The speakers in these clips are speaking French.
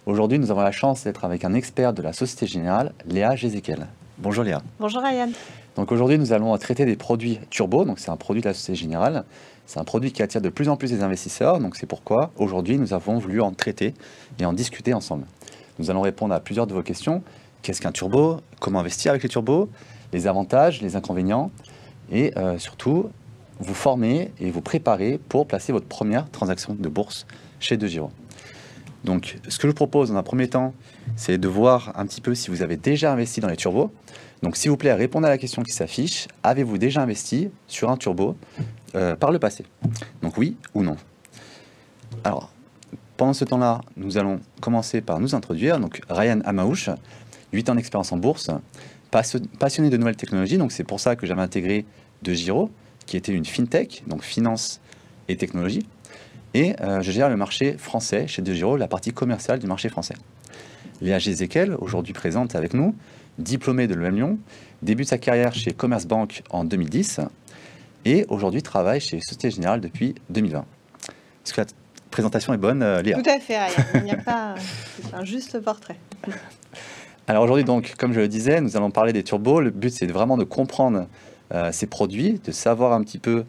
Aujourd'hui, nous avons la chance d'être avec un expert de la Société Générale, Léa Jézéquel. Bonjour Léa. Bonjour Ryan. Donc aujourd'hui, nous allons traiter des produits turbo. Donc c'est un produit de la Société Générale. C'est un produit qui attire de plus en plus les investisseurs. Donc c'est pourquoi aujourd'hui, nous avons voulu en traiter et en discuter ensemble. Nous allons répondre à plusieurs de vos questions. Qu'est-ce qu'un turbo? Comment investir avec les turbos? Les avantages, les inconvénients et surtout vous former et vous préparer pour placer votre première transaction de bourse chez DEGIRO. Donc, ce que je vous propose dans un premier temps, c'est de voir un petit peu si vous avez déjà investi dans les turbos. Donc, s'il vous plaît, répondez à la question qui s'affiche. Avez-vous déjà investi sur un turbo par le passé? Donc, oui ou non. Alors, pendant ce temps-là, nous allons commencer par nous introduire. Donc, Ryan Amaouche, 8 ans d'expérience en bourse, passionné de nouvelles technologies. Donc, c'est pour ça que j'avais intégré DEGIRO, qui était une fintech, donc finance et technologie. Et je gère le marché français chez DEGIRO, la partie commerciale du marché français. Léa Jézéquel, aujourd'hui présente avec nous, diplômée de l'EM Lyon, débute sa carrière chez Commerce Bank en 2010 et aujourd'hui travaille chez Société Générale depuis 2020. Est-ce que la présentation est bonne, Léa? Tout à fait, Ryan. Il n'y a pas un juste portrait. Alors aujourd'hui, donc, comme je le disais, nous allons parler des turbos. Le but, c'est vraiment de comprendre ces produits, de savoir un petit peu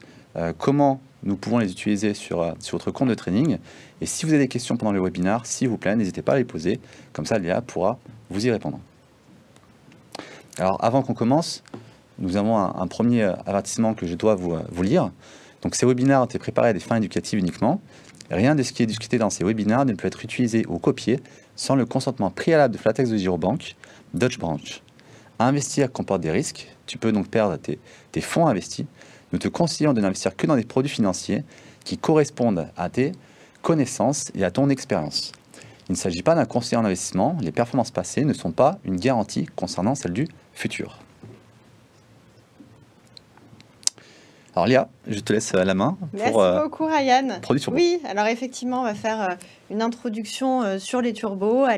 comment nous pouvons les utiliser sur votre compte de trading. Et si vous avez des questions pendant le webinaire, s'il vous plaît, n'hésitez pas à les poser. Comme ça, Léa pourra vous y répondre. Alors, avant qu'on commence, nous avons un premier avertissement que je dois vous lire. Donc, ces webinaires ont été préparés à des fins éducatives uniquement. Rien de ce qui est discuté dans ces webinaires ne peut être utilisé ou copié sans le consentement préalable de Flatex DEGIRO Bank, Dutch Branch. Investir comporte des risques. Tu peux donc perdre tes fonds investis. Nous te conseillons de n'investir que dans des produits financiers qui correspondent à tes connaissances et à ton expérience. Il ne s'agit pas d'un conseil en investissement. Les performances passées ne sont pas une garantie concernant celles du futur. Alors Léa, je te laisse la main pour Merci beaucoup Ryan. produits turbo. Oui, alors effectivement, on va faire une introduction sur les turbos.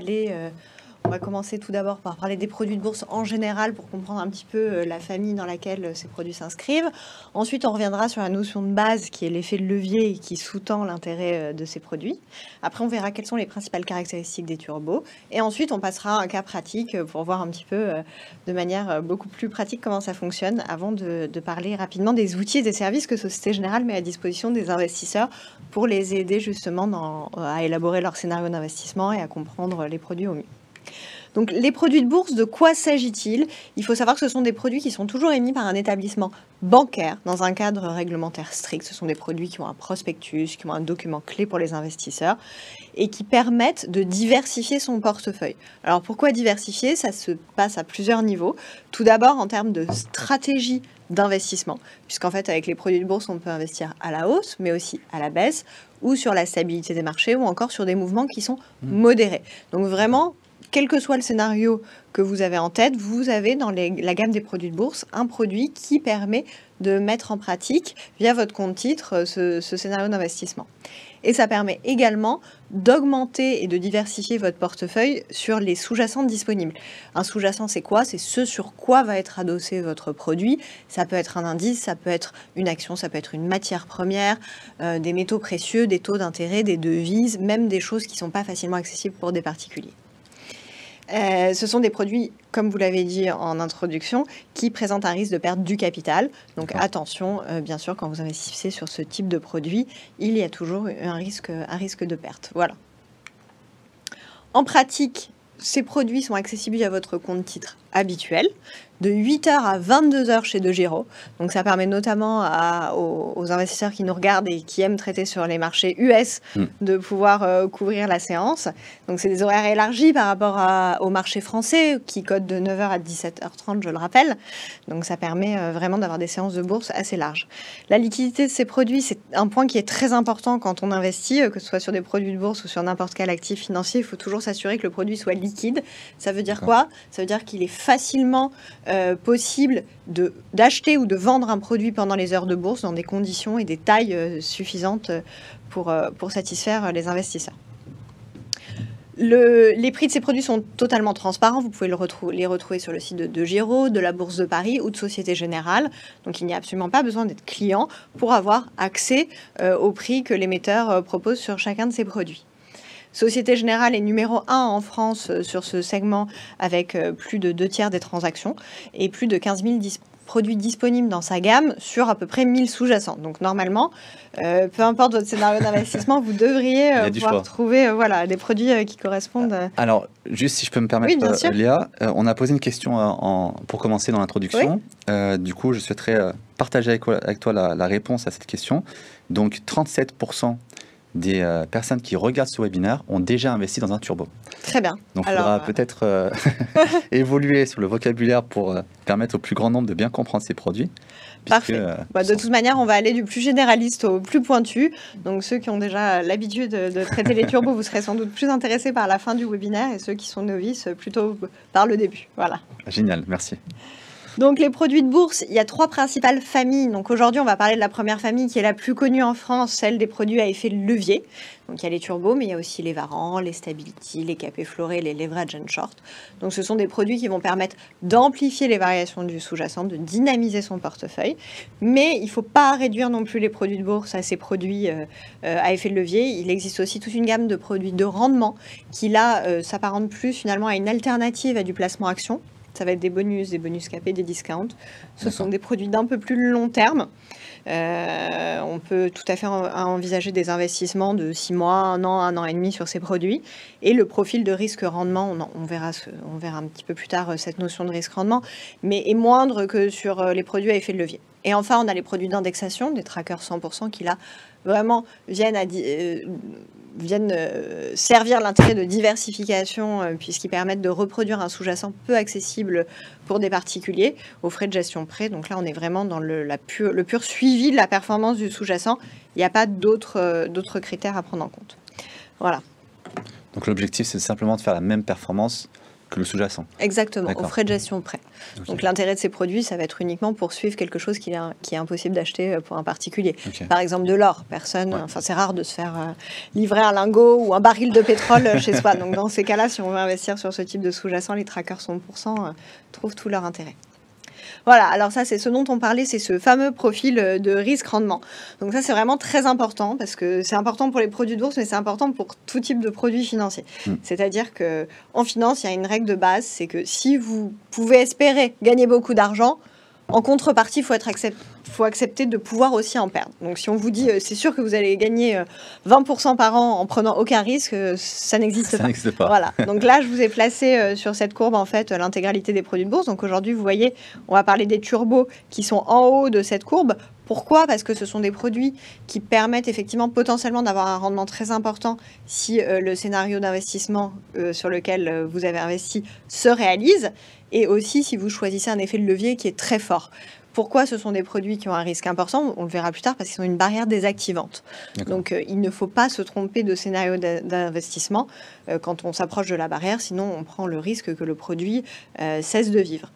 On va commencer tout d'abord par parler des produits de bourse en général pour comprendre un petit peu la famille dans laquelle ces produits s'inscrivent. Ensuite, on reviendra sur la notion de base qui est l'effet de levier et qui sous-tend l'intérêt de ces produits. Après, on verra quelles sont les principales caractéristiques des turbos. Et ensuite, on passera à un cas pratique pour voir un petit peu de manière beaucoup plus pratique comment ça fonctionne avant de parler rapidement des outils et des services que Société Générale met à disposition des investisseurs pour les aider justement à élaborer leur scénario d'investissement et à comprendre les produits au mieux. Donc, les produits de bourse, de quoi s'agit-il? Il faut savoir que ce sont des produits qui sont toujours émis par un établissement bancaire dans un cadre réglementaire strict. Ce sont des produits qui ont un prospectus, qui ont un document clé pour les investisseurs et qui permettent de diversifier son portefeuille. Alors, pourquoi diversifier? Ça se passe à plusieurs niveaux. Tout d'abord, en termes de stratégie d'investissement, puisqu'en fait, avec les produits de bourse, on peut investir à la hausse, mais aussi à la baisse, ou sur la stabilité des marchés, ou encore sur des mouvements qui sont modérés. Donc, vraiment, quel que soit le scénario que vous avez en tête, vous avez dans la gamme des produits de bourse un produit qui permet de mettre en pratique, via votre compte titre, ce scénario d'investissement. Et ça permet également d'augmenter et de diversifier votre portefeuille sur les sous-jacents disponibles. Un sous-jacent, c'est quoi? C'est ce sur quoi va être adossé votre produit. Ça peut être un indice, ça peut être une action, ça peut être une matière première, des métaux précieux, des taux d'intérêt, des devises, même des choses qui ne sont pas facilement accessibles pour des particuliers. Ce sont des produits, comme vous l'avez dit en introduction, qui présentent un risque de perte du capital. Donc attention, bien sûr, quand vous investissez sur ce type de produit, il y a toujours un risque de perte. Voilà. En pratique, ces produits sont accessibles via votre compte titre habituel, de 8h à 22h chez DEGIRO. Donc ça permet notamment aux investisseurs qui nous regardent et qui aiment traiter sur les marchés US de pouvoir couvrir la séance. Donc c'est des horaires élargis par rapport au marché français qui code de 9h à 17h30, je le rappelle. Donc ça permet vraiment d'avoir des séances de bourse assez larges. La liquidité de ces produits, c'est un point qui est très important quand on investit, que ce soit sur des produits de bourse ou sur n'importe quel actif financier. Il faut toujours s'assurer que le produit soit liquide. Ça veut dire quoi? Ça veut dire qu'il est facilement possible d'acheter ou de vendre un produit pendant les heures de bourse dans des conditions et des tailles suffisantes pour satisfaire les investisseurs. Les prix de ces produits sont totalement transparents. Vous pouvez les retrouver sur le site de DEGIRO, de la Bourse de Paris ou de Société Générale. Donc, il n'y a absolument pas besoin d'être client pour avoir accès aux prix que l'émetteur propose sur chacun de ces produits. Société Générale est numéro 1 en France sur ce segment avec plus de 2/3 des transactions et plus de 15 000 produits disponibles dans sa gamme sur à peu près 1000 sous-jacents. Donc normalement, peu importe votre scénario d'investissement, vous devriez pouvoir trouver des produits qui correspondent. Alors, juste si je peux me permettre, oui, Léa, on a posé une question pour commencer dans l'introduction. Oui. Du coup, je souhaiterais partager avec toi la réponse à cette question. Donc, 37% des personnes qui regardent ce webinaire ont déjà investi dans un turbo. Très bien. Donc, il faudra peut-être évoluer sur le vocabulaire pour permettre au plus grand nombre de bien comprendre ces produits. Parfait. De toute manière, on va aller du plus généraliste au plus pointu. Donc, ceux qui ont déjà l'habitude de traiter les turbos, vous serez sans doute plus intéressés par la fin du webinaire et ceux qui sont novices, plutôt par le début. Voilà. Génial, merci. Donc les produits de bourse, il y a 3 principales familles. Donc aujourd'hui, on va parler de la première famille qui est la plus connue en France, celle des produits à effet de levier. Donc il y a les turbos, mais il y a aussi les varants, les stability, les capés florés, les leverage and short. Donc ce sont des produits qui vont permettre d'amplifier les variations du sous-jacent, de dynamiser son portefeuille. Mais il ne faut pas réduire non plus les produits de bourse à ces produits à effet de levier. Il existe aussi toute une gamme de produits de rendement qui là s'apparentent plus finalement à une alternative à du placement action. Ça va être des bonus capés, des discounts. Ce sont des produits d'un peu plus long terme. On peut tout à fait envisager des investissements de 6 mois, 1 an et demi sur ces produits. Et le profil de risque-rendement, on verra un petit peu plus tard cette notion de risque-rendement, mais est moindre que sur les produits à effet de levier. Et enfin, on a les produits d'indexation, des trackers 100% qui là, vraiment viennent servir l'intérêt de diversification puisqu'ils permettent de reproduire un sous-jacent peu accessible pour des particuliers aux frais de gestion prêt. Donc là, on est vraiment dans le pur suivi de la performance du sous-jacent. Il n'y a pas d'autres critères à prendre en compte. Voilà. Donc l'objectif, c'est simplement de faire la même performance que le sous-jacent. Exactement, aux frais de gestion prêt. Okay. Donc l'intérêt de ces produits, ça va être uniquement pour suivre quelque chose qui est impossible d'acheter pour un particulier. Okay. Par exemple de l'or, c'est rare de se faire livrer un lingot ou un baril de pétrole chez soi. Donc dans ces cas-là, si on veut investir sur ce type de sous-jacent, les trackers 100% trouvent tout leur intérêt. Voilà, alors ça, c'est ce dont on parlait, c'est ce fameux profil de risque-rendement. Donc ça, c'est vraiment très important parce que c'est important pour les produits de bourse, mais c'est important pour tout type de produits financiers. C'est-à-dire qu'en finance, il y a une règle de base, c'est que si vous pouvez espérer gagner beaucoup d'argent, en contrepartie, il faut accepter de pouvoir aussi en perdre. Donc si on vous dit, c'est sûr que vous allez gagner 20% par an en prenant aucun risque, ça n'existe pas. Voilà. Donc là, je vous ai placé sur cette courbe, en fait, l'intégralité des produits de bourse. Donc aujourd'hui, vous voyez, on va parler des turbos qui sont en haut de cette courbe. Pourquoi ? Parce que ce sont des produits qui permettent effectivement potentiellement d'avoir un rendement très important si le scénario d'investissement sur lequel vous avez investi se réalise. Et aussi si vous choisissez un effet de levier qui est très fort. Pourquoi ce sont des produits qui ont un risque important ? On le verra plus tard parce qu'ils ont une barrière désactivante. Donc il ne faut pas se tromper de scénario d'investissement quand on s'approche de la barrière, sinon on prend le risque que le produit cesse de vivre.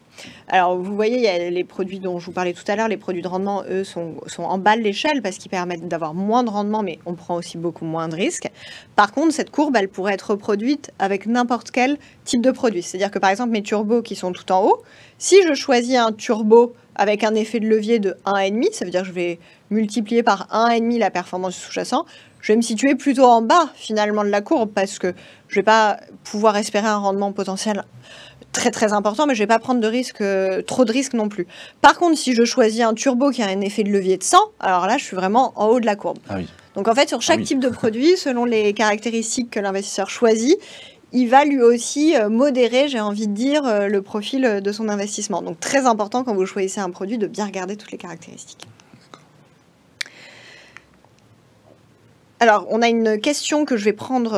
Alors vous voyez, il y a les produits dont je vous parlais tout à l'heure, les produits de rendement, eux, sont en bas de l'échelle parce qu'ils permettent d'avoir moins de rendement, mais on prend aussi beaucoup moins de risques. Par contre, cette courbe, elle pourrait être reproduite avec n'importe quel type de produit. C'est-à-dire que par exemple, mes turbos qui sont tout en haut, si je choisis un turbo avec un effet de levier de 1,5, ça veut dire que je vais multiplier par 1,5 la performance du sous-jacent, je vais me situer plutôt en bas finalement de la courbe parce que je ne vais pas pouvoir espérer un rendement potentiel très très important, mais je ne vais pas prendre trop de risques non plus. Par contre, si je choisis un turbo qui a un effet de levier de 100, alors là, je suis vraiment en haut de la courbe. Ah oui. Donc en fait, sur chaque type de produit, selon les caractéristiques que l'investisseur choisit, il va lui aussi modérer, j'ai envie de dire, le profil de son investissement. Donc très important quand vous choisissez un produit de bien regarder toutes les caractéristiques. Alors, on a une question que je vais prendre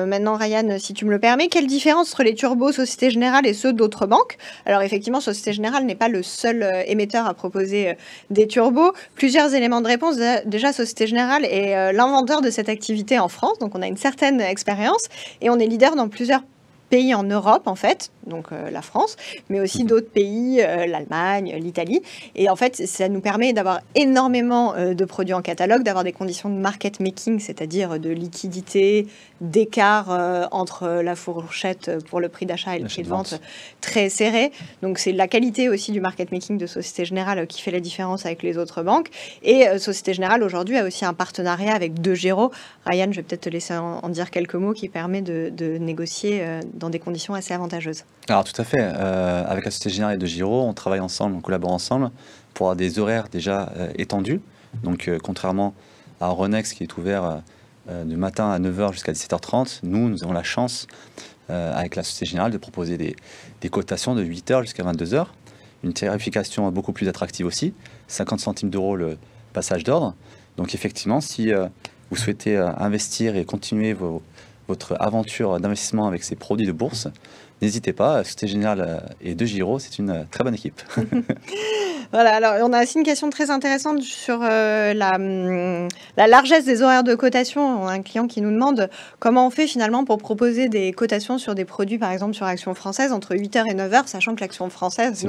maintenant, Ryan, si tu me le permets. Quelle différence entre les turbos Société Générale et ceux d'autres banques ? Alors, effectivement, Société Générale n'est pas le seul émetteur à proposer des turbos. Plusieurs éléments de réponse. Déjà, Société Générale est l'inventeur de cette activité en France. Donc, on a une certaine expérience et on est leader dans plusieurs pays en Europe, en fait. donc la France, mais aussi d'autres pays, l'Allemagne, l'Italie. Et en fait, ça nous permet d'avoir énormément de produits en catalogue, d'avoir des conditions de market making, c'est-à-dire de liquidité, d'écart entre la fourchette pour le prix d'achat et le prix de vente très serré. Donc c'est la qualité aussi du market making de Société Générale qui fait la différence avec les autres banques. Et Société Générale aujourd'hui a aussi un partenariat avec DEGIRO. Ryan, je vais peut-être te laisser en dire quelques mots, qui permet de négocier dans des conditions assez avantageuses. Alors tout à fait, avec la Société Générale et DEGIRO, on travaille ensemble, on collabore ensemble pour avoir des horaires déjà étendus. Donc contrairement à Euronext qui est ouvert du matin à 9h jusqu'à 17h30, nous avons la chance avec la Société Générale de proposer des cotations de 8h jusqu'à 22h. Une tarification beaucoup plus attractive aussi, 50 centimes d'euros le passage d'ordre. Donc effectivement, si vous souhaitez investir et continuer votre aventure d'investissement avec ces produits de bourse, n'hésitez pas, Société Générale et DEGIRO, c'est une très bonne équipe. Voilà, alors on a aussi une question très intéressante sur la largesse des horaires de cotation. On a un client qui nous demande comment on fait finalement pour proposer des cotations sur des produits, par exemple sur Action Française, entre 8h et 9h, sachant que l'Action Française C'est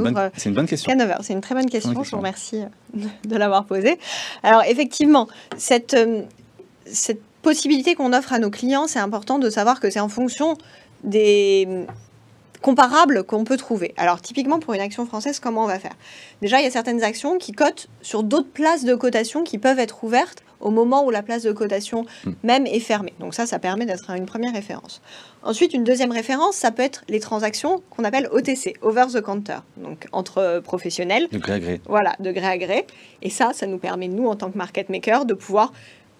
une bonne question. qu'à 9h. C'est une très bonne question, je vous remercie de l'avoir posée. Alors effectivement, cette possibilité qu'on offre à nos clients, c'est important de savoir que c'est en fonction des comparables qu'on peut trouver. Alors typiquement pour une action française, comment on va faire? Déjà, il y a certaines actions qui cotent sur d'autres places de cotation qui peuvent être ouvertes au moment où la place de cotation même est fermée. Donc ça permet d'être une première référence. Ensuite, une deuxième référence, ça peut être les transactions qu'on appelle OTC, over the counter, donc entre professionnels. De gré à gré. Voilà, de gré à gré. Et ça nous permet, nous, en tant que market maker, de pouvoir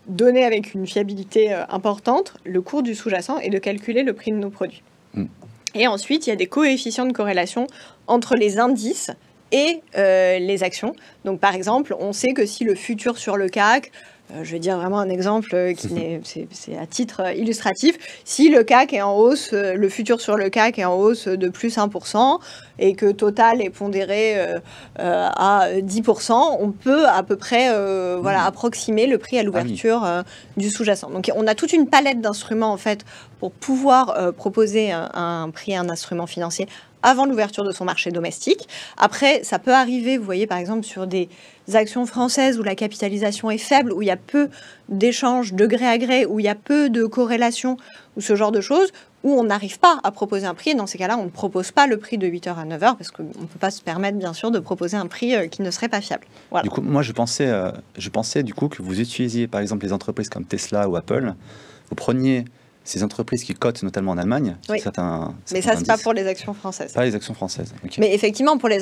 donner avec une fiabilité importante le cours du sous-jacent et de calculer le prix de nos produits. Et ensuite, il y a des coefficients de corrélation entre les indices et les actions. Donc, par exemple, on sait que si le futur sur le CAC, je vais dire vraiment un exemple c'est à titre illustratif, si le CAC est en hausse, le futur sur le CAC est en hausse de plus 1%, et que Total est pondéré à 10%, on peut à peu près approximer le prix à l'ouverture du sous-jacent. Donc on a toute une palette d'instruments en fait pour pouvoir proposer un prix à un instrument financier avant l'ouverture de son marché domestique. Après, ça peut arriver, vous voyez par exemple sur des actions françaises où la capitalisation est faible, où il y a peu d'échanges de gré à gré, où il y a peu de corrélation, ou ce genre de choses, où on n'arrive pas à proposer un prix. Et dans ces cas-là, on ne propose pas le prix de 8h à 9h, parce qu'on ne peut pas se permettre, bien sûr, de proposer un prix qui ne serait pas fiable. Voilà. Du coup, moi, je pensais du coup que vous utilisiez, par exemple, les entreprises comme Tesla ou Apple, vous preniez ces entreprises qui cotent notamment en Allemagne. Oui. Mais ça, c'est pas pour les actions françaises. Pas les actions françaises. Okay. Mais effectivement, pour les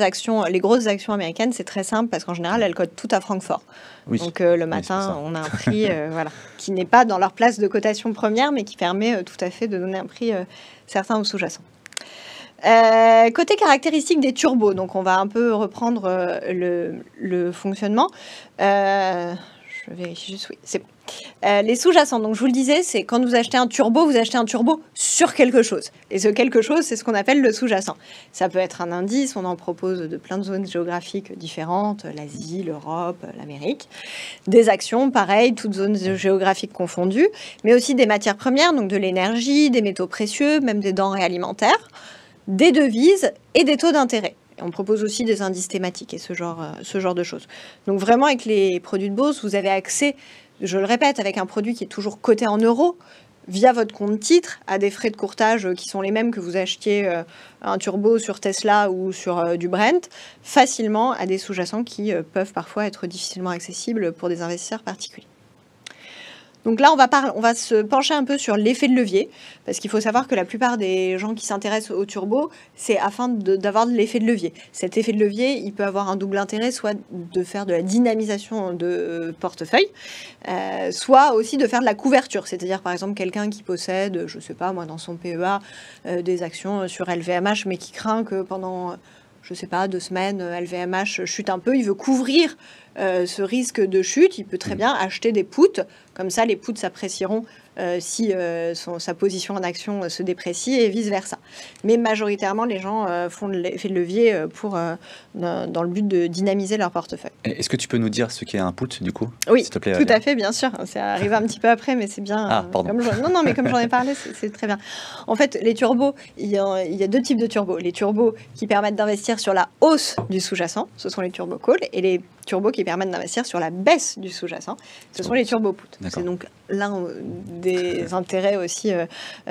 grosses actions américaines, c'est très simple parce qu'en général, elles cotent toutes à Francfort. Oui. Donc le matin, on a un prix qui n'est pas dans leur place de cotation première, mais qui permet tout à fait de donner un prix certain ou sous-jacent. Côté caractéristiques des turbos, donc on va un peu reprendre le fonctionnement. Je vérifie juste, oui, c'est bon. Les sous-jacents, donc je vous le disais, c'est quand vous achetez un turbo sur quelque chose. Et ce quelque chose, c'est ce qu'on appelle le sous-jacent. Ça peut être un indice, on en propose de plein de zones géographiques différentes, l'Asie, l'Europe, l'Amérique. Des actions, pareil, toutes zones géographiques confondues, mais aussi des matières premières, donc de l'énergie, des métaux précieux, même des denrées alimentaires, des devises et des taux d'intérêt. On propose aussi des indices thématiques et ce genre de choses. Donc vraiment, avec les produits de bourse, vous avez accès, je le répète, avec un produit qui est toujours coté en euros, via votre compte titre, à des frais de courtage qui sont les mêmes que vous achetiez un turbo sur Tesla ou sur du Brent, facilement à des sous-jacents qui peuvent parfois être difficilement accessibles pour des investisseurs particuliers. Donc là, on va se pencher un peu sur l'effet de levier, parce qu'il faut savoir que la plupart des gens qui s'intéressent au turbo, c'est afin d'avoir de l'effet de levier. Cet effet de levier, il peut avoir un double intérêt, soit de faire de la dynamisation de portefeuille, soit aussi de faire de la couverture, c'est-à-dire par exemple quelqu'un qui possède, je ne sais pas moi, dans son PEA, des actions sur LVMH, mais qui craint que pendant, je ne sais pas, 2 semaines, LVMH chute un peu, il veut couvrir ce risque de chute, il peut très bien acheter des puts. Comme ça, les puts s'apprécieront si sa position en action se déprécie et vice-versa. Mais majoritairement, les gens font l'effet de levier dans le but de dynamiser leur portefeuille. Est-ce que tu peux nous dire ce qu'est un put, du coup? Oui, s'il te plaît, tout à fait, bien sûr. Ça arrive un petit peu après, mais c'est bien. Ah, pardon. Non, mais comme j'en ai parlé, c'est très bien. En fait, les turbos, il y a deux types de turbos. Les turbos qui permettent d'investir sur la hausse du sous-jacent, ce sont les turbo calls, et les turbos qui permettent d'investir sur la baisse du sous-jacent, ce sont les turbo puts. C'est donc l'un des intérêts aussi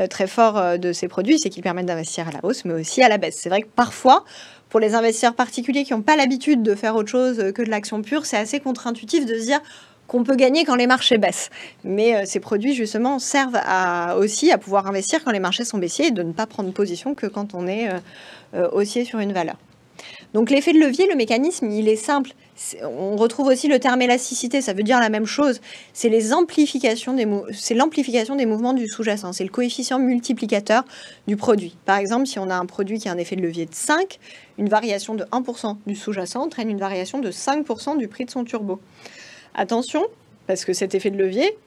très forts de ces produits, c'est qu'ils permettent d'investir à la hausse, mais aussi à la baisse. C'est vrai que parfois, pour les investisseurs particuliers qui n'ont pas l'habitude de faire autre chose que de l'action pure, c'est assez contre-intuitif de se dire qu'on peut gagner quand les marchés baissent. Mais ces produits, justement, servent aussi à pouvoir investir quand les marchés sont baissiers et de ne pas prendre position que quand on est haussier sur une valeur. Donc l'effet de levier, le mécanisme, il est simple. On retrouve aussi le terme élasticité, ça veut dire la même chose. C'est l'amplification des mouvements du sous-jacent. C'est le coefficient multiplicateur du produit. Par exemple, si on a un produit qui a un effet de levier de 5, une variation de 1% du sous-jacent entraîne une variation de 5% du prix de son turbo. Attention, parce que cet effet de levier,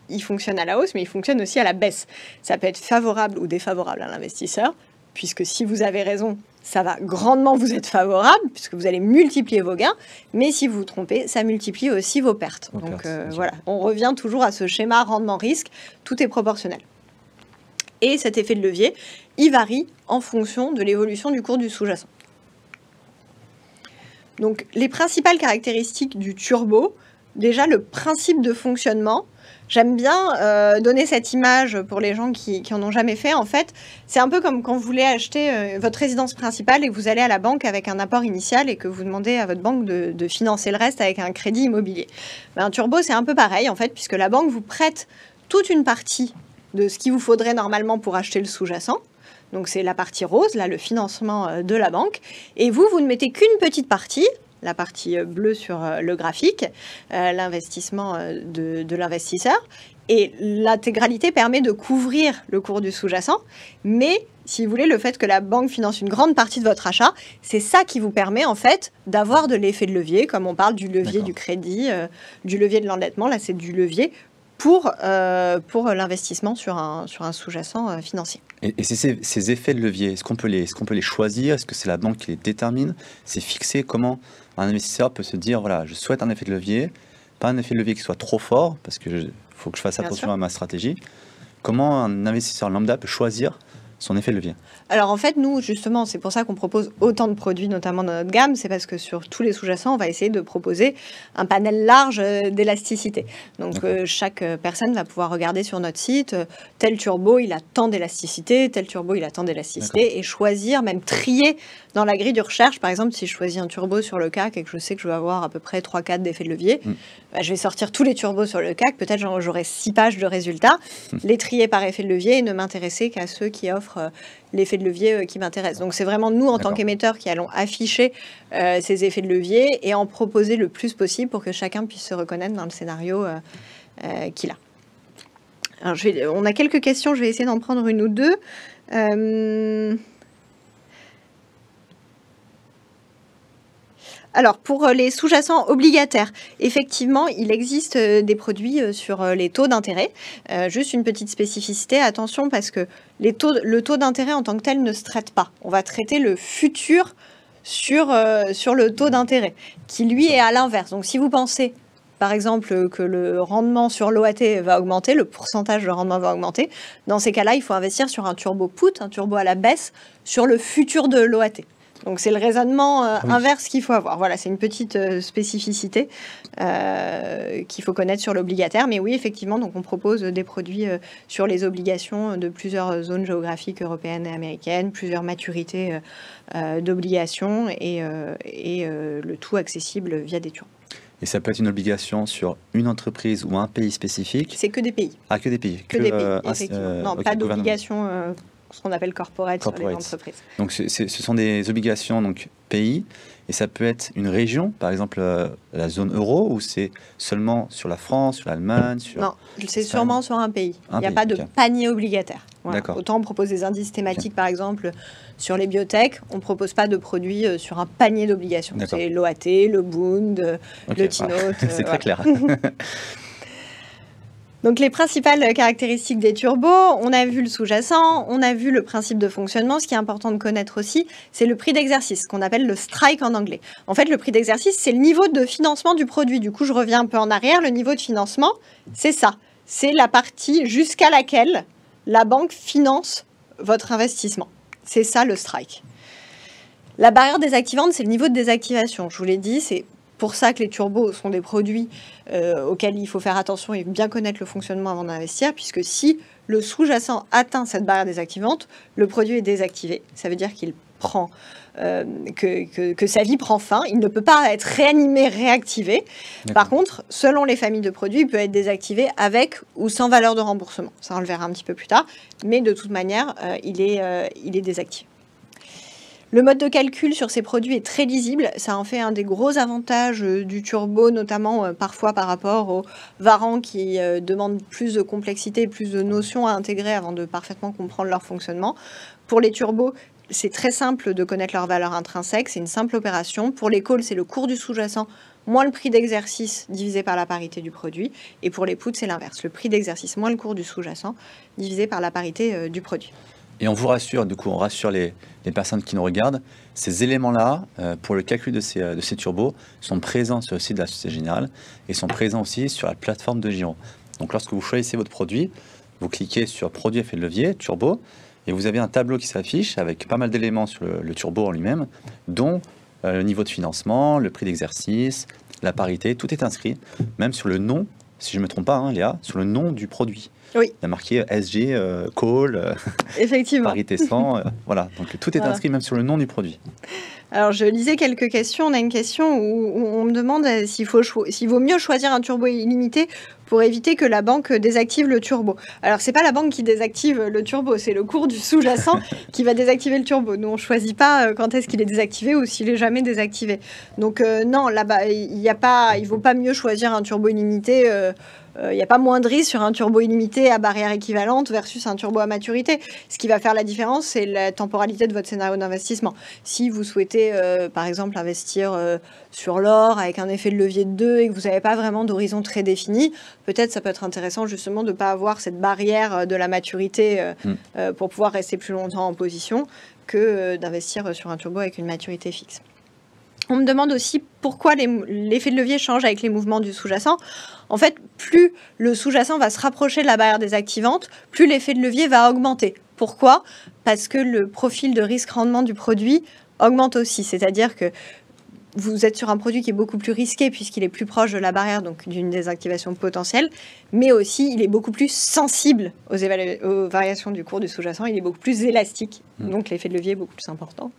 il fonctionne à la hausse, mais il fonctionne aussi à la baisse. Ça peut être favorable ou défavorable à l'investisseur, puisque si vous avez raison, ça va grandement vous être favorable, puisque vous allez multiplier vos gains, mais si vous vous trompez, ça multiplie aussi vos pertes. Donc voilà, on revient toujours à ce schéma rendement-risque, tout est proportionnel. Et cet effet de levier, il varie en fonction de l'évolution du cours du sous-jacent. Donc les principales caractéristiques du turbo, déjà le principe de fonctionnement. J'aime bien donner cette image pour les gens qui en ont jamais fait. En fait, c'est un peu comme quand vous voulez acheter votre résidence principale et que vous allez à la banque avec un apport initial et que vous demandez à votre banque de financer le reste avec un crédit immobilier. Un turbo, c'est un peu pareil, en fait, puisque la banque vous prête toute une partie de ce qu'il vous faudrait normalement pour acheter le sous-jacent. Donc, c'est la partie rose, là, le financement de la banque. Et vous ne mettez qu'une petite partie, la partie bleue sur le graphique, l'investissement de l'investisseur. Et l'intégralité permet de couvrir le cours du sous-jacent. Mais, si vous voulez, le fait que la banque finance une grande partie de votre achat, c'est ça qui vous permet, en fait, d'avoir de l'effet de levier, comme on parle du levier du crédit, du levier de l'endettement. Là, c'est du levier pour l'investissement sur un sous-jacent financier. Et ces effets de levier, est-ce qu'on peut les choisir? Est-ce que c'est la banque qui les détermine? C'est fixé? Comment un investisseur peut se dire, voilà, je souhaite un effet de levier, pas un effet de levier qui soit trop fort, parce qu'il faut que je fasse attention à ma stratégie. Comment un investisseur lambda peut choisir son effet de levier? Alors en fait, nous, justement, c'est pour ça qu'on propose autant de produits, notamment dans notre gamme. C'est parce que sur tous les sous-jacents, on va essayer de proposer un panel large d'élasticité. Donc chaque personne va pouvoir regarder sur notre site, tel turbo, il a tant d'élasticité, tel turbo, il a tant d'élasticité, et choisir, même trier dans la grille de recherche. Par exemple, si je choisis un turbo sur le CAC et que je sais que je vais avoir à peu près 3-4 d'effets de levier, je vais sortir tous les turbos sur le CAC. Peut-être j'aurai 6 pages de résultats, les trier par effet de levier et ne m'intéresser qu'à ceux qui offrent l'effet de levier qui m'intéresse. Donc c'est vraiment nous, en tant qu'émetteurs, qui allons afficher ces effets de levier et en proposer le plus possible pour que chacun puisse se reconnaître dans le scénario qu'il a. Alors, on a quelques questions, je vais essayer d'en prendre une ou deux. Alors, pour les sous-jacents obligataires, effectivement, il existe des produits sur les taux d'intérêt. Juste une petite spécificité, attention, parce que le taux d'intérêt en tant que tel ne se traite pas. On va traiter le futur sur le taux d'intérêt, qui lui est à l'inverse. Donc, si vous pensez, par exemple, que le rendement sur l'OAT va augmenter, le pourcentage de rendement va augmenter, dans ces cas-là, il faut investir sur un turbo put, un turbo à la baisse, sur le futur de l'OAT. Donc c'est le raisonnement inverse qu'il faut avoir. Voilà, c'est une petite spécificité qu'il faut connaître sur l'obligataire. Mais oui, effectivement, donc on propose des produits sur les obligations de plusieurs zones géographiques européennes et américaines, plusieurs maturités d'obligations et le tout accessible via des turbos. Et ça peut être une obligation sur une entreprise ou un pays spécifique? C'est que des pays. Ah, que des pays. Que des pays, effectivement. Non, pas d'obligation ce qu'on appelle corporate sur les entreprises. Donc ce sont des obligations donc pays, et ça peut être une région, par exemple la zone euro, ou c'est seulement sur la France, sur l'Allemagne, sur... Non, c'est sûrement sur un pays. Il n'y a pas de okay. panier obligataire. Voilà. D'accord. Autant on propose des indices thématiques, par exemple, sur les biotech, on ne propose pas de produits sur un panier d'obligations. C'est l'OAT, le Bund, le TINOT. C'est très clair. Donc les principales caractéristiques des turbos, on a vu le sous-jacent, on a vu le principe de fonctionnement. Ce qui est important de connaître aussi, c'est le prix d'exercice, qu'on appelle le strike en anglais. En fait, le prix d'exercice, c'est le niveau de financement du produit. Du coup, je reviens un peu en arrière. Le niveau de financement, c'est ça. C'est la partie jusqu'à laquelle la banque finance votre investissement. C'est ça le strike. La barrière désactivante, c'est le niveau de désactivation. Je vous l'ai dit, c'est pour ça que les turbos sont des produits auxquels il faut faire attention et bien connaître le fonctionnement avant d'investir, puisque si le sous-jacent atteint cette barrière désactivante, le produit est désactivé. Ça veut dire qu'il prend, que sa vie prend fin. Il ne peut pas être réanimé, réactivé. Par contre, selon les familles de produits, il peut être désactivé avec ou sans valeur de remboursement. Ça, on le verra un petit peu plus tard. Mais de toute manière, il est désactivé. Le mode de calcul sur ces produits est très lisible. Ça en fait un des gros avantages du turbo, notamment parfois par rapport aux varants qui demandent plus de complexité, plus de notions à intégrer avant de parfaitement comprendre leur fonctionnement. Pour les turbos, c'est très simple de connaître leur valeur intrinsèque. C'est une simple opération. Pour les calls, c'est le cours du sous-jacent moins le prix d'exercice divisé par la parité du produit. Et pour les puts, c'est l'inverse. Le prix d'exercice moins le cours du sous-jacent divisé par la parité du produit. Et on vous rassure, du coup, on rassure les personnes qui nous regardent, ces éléments-là, pour le calcul de ces turbos, sont présents sur le site de la Société Générale et sont présents aussi sur la plateforme de Giron. Donc, lorsque vous choisissez votre produit, vous cliquez sur Produit effet de levier, turbo, et vous avez un tableau qui s'affiche avec pas mal d'éléments sur le turbo en lui-même, dont le niveau de financement, le prix d'exercice, la parité, tout est inscrit, même sur le nom, si je ne me trompe pas, hein, Léa, sur le nom du produit. Oui. Il y a marqué SG, call, effectivement. parité 100, voilà. Donc tout est inscrit même sur le nom du produit. Alors je lisais quelques questions. On a une question où on me demande s'il vaut mieux choisir un turbo illimité pour éviter que la banque désactive le turbo. Alors c'est pas la banque qui désactive le turbo, c'est le cours du sous-jacent qui va désactiver le turbo. Nous on choisit pas quand est-ce qu'il est désactivé ou s'il est jamais désactivé. Donc non, là-bas il vaut pas mieux choisir un turbo illimité. Il n'y a pas moins de risque sur un turbo illimité à barrière équivalente versus un turbo à maturité. Ce qui va faire la différence, c'est la temporalité de votre scénario d'investissement. Si vous souhaitez, par exemple, investir sur l'or avec un effet de levier de 2 et que vous n'avez pas vraiment d'horizon très défini, peut-être ça peut être intéressant justement de ne pas avoir cette barrière de la maturité pour pouvoir rester plus longtemps en position que d'investir sur un turbo avec une maturité fixe. On me demande aussi pourquoi l'effet de levier change avec les mouvements du sous-jacent. En fait, plus le sous-jacent va se rapprocher de la barrière désactivante, plus l'effet de levier va augmenter. Pourquoi ? Parce que le profil de risque-rendement du produit augmente aussi. C'est-à-dire que vous êtes sur un produit qui est beaucoup plus risqué puisqu'il est plus proche de la barrière, donc d'une désactivation potentielle, mais aussi il est beaucoup plus sensible aux variations du cours du sous-jacent, il est beaucoup plus élastique, donc l'effet de levier est beaucoup plus important.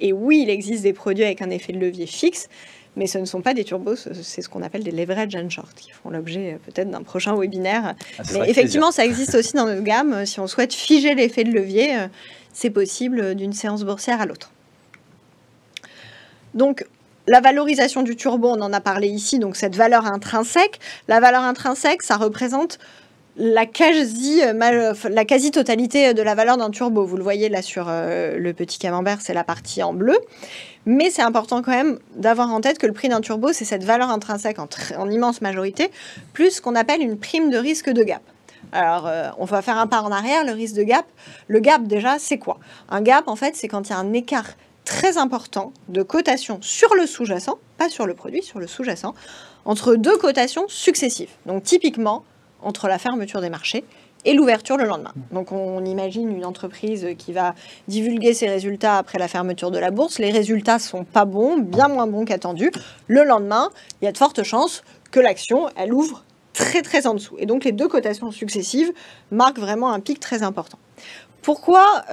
Et oui, il existe des produits avec un effet de levier fixe, mais ce ne sont pas des turbos, c'est ce qu'on appelle des leverage and short, qui font l'objet peut-être d'un prochain webinaire. Mais effectivement, ça existe aussi dans notre gamme. Si on souhaite figer l'effet de levier, c'est possible d'une séance boursière à l'autre. Donc, la valorisation du turbo, on en a parlé ici, donc cette valeur intrinsèque. La valeur intrinsèque, ça représente la quasi-totalité de la valeur d'un turbo. Vous le voyez là sur le petit camembert, c'est la partie en bleu. Mais c'est important quand même d'avoir en tête que le prix d'un turbo, c'est cette valeur intrinsèque en immense majorité, plus ce qu'on appelle une prime de risque de gap. Alors, on va faire un pas en arrière, le risque de gap. Le gap, déjà, c'est quoi ? Un gap, en fait, c'est quand il y a un écart très important de cotation sur le sous-jacent, pas sur le produit, sur le sous-jacent, entre deux cotations successives. Donc, typiquement, entre la fermeture des marchés et l'ouverture le lendemain. Donc on imagine une entreprise qui va divulguer ses résultats après la fermeture de la bourse. Les résultats sont pas bons, bien moins bons qu'attendus. Le lendemain, il y a de fortes chances que l'action, elle ouvre très très en dessous. Et donc les deux cotations successives marquent vraiment un pic très important. Pourquoi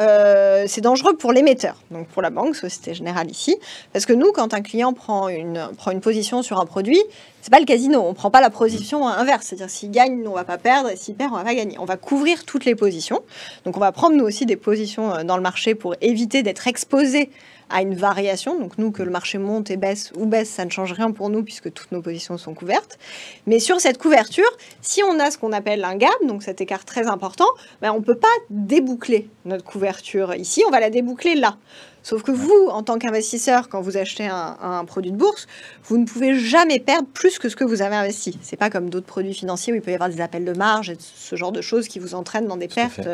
c'est dangereux pour l'émetteur, donc pour la banque, Société Générale ici? Parce que nous, quand un client prend une position sur un produit, c'est pas le casino, on prend pas la position inverse, c'est-à-dire s'il gagne, on va pas perdre, et s'il perd, on va pas gagner. On va couvrir toutes les positions. Donc on va prendre nous aussi des positions dans le marché pour éviter d'être exposé à une variation. Donc nous, que le marché monte et baisse ou baisse, ça ne change rien pour nous puisque toutes nos positions sont couvertes. Mais sur cette couverture, si on a ce qu'on appelle un gap, donc cet écart très important, ben on peut pas déboucler notre couverture ici, on va la déboucler là. Sauf que vous, en tant qu'investisseur, quand vous achetez un produit de bourse, vous ne pouvez jamais perdre plus que ce que vous avez investi. C'est pas comme d'autres produits financiers où il peut y avoir des appels de marge et ce genre de choses qui vous entraînent dans des pertes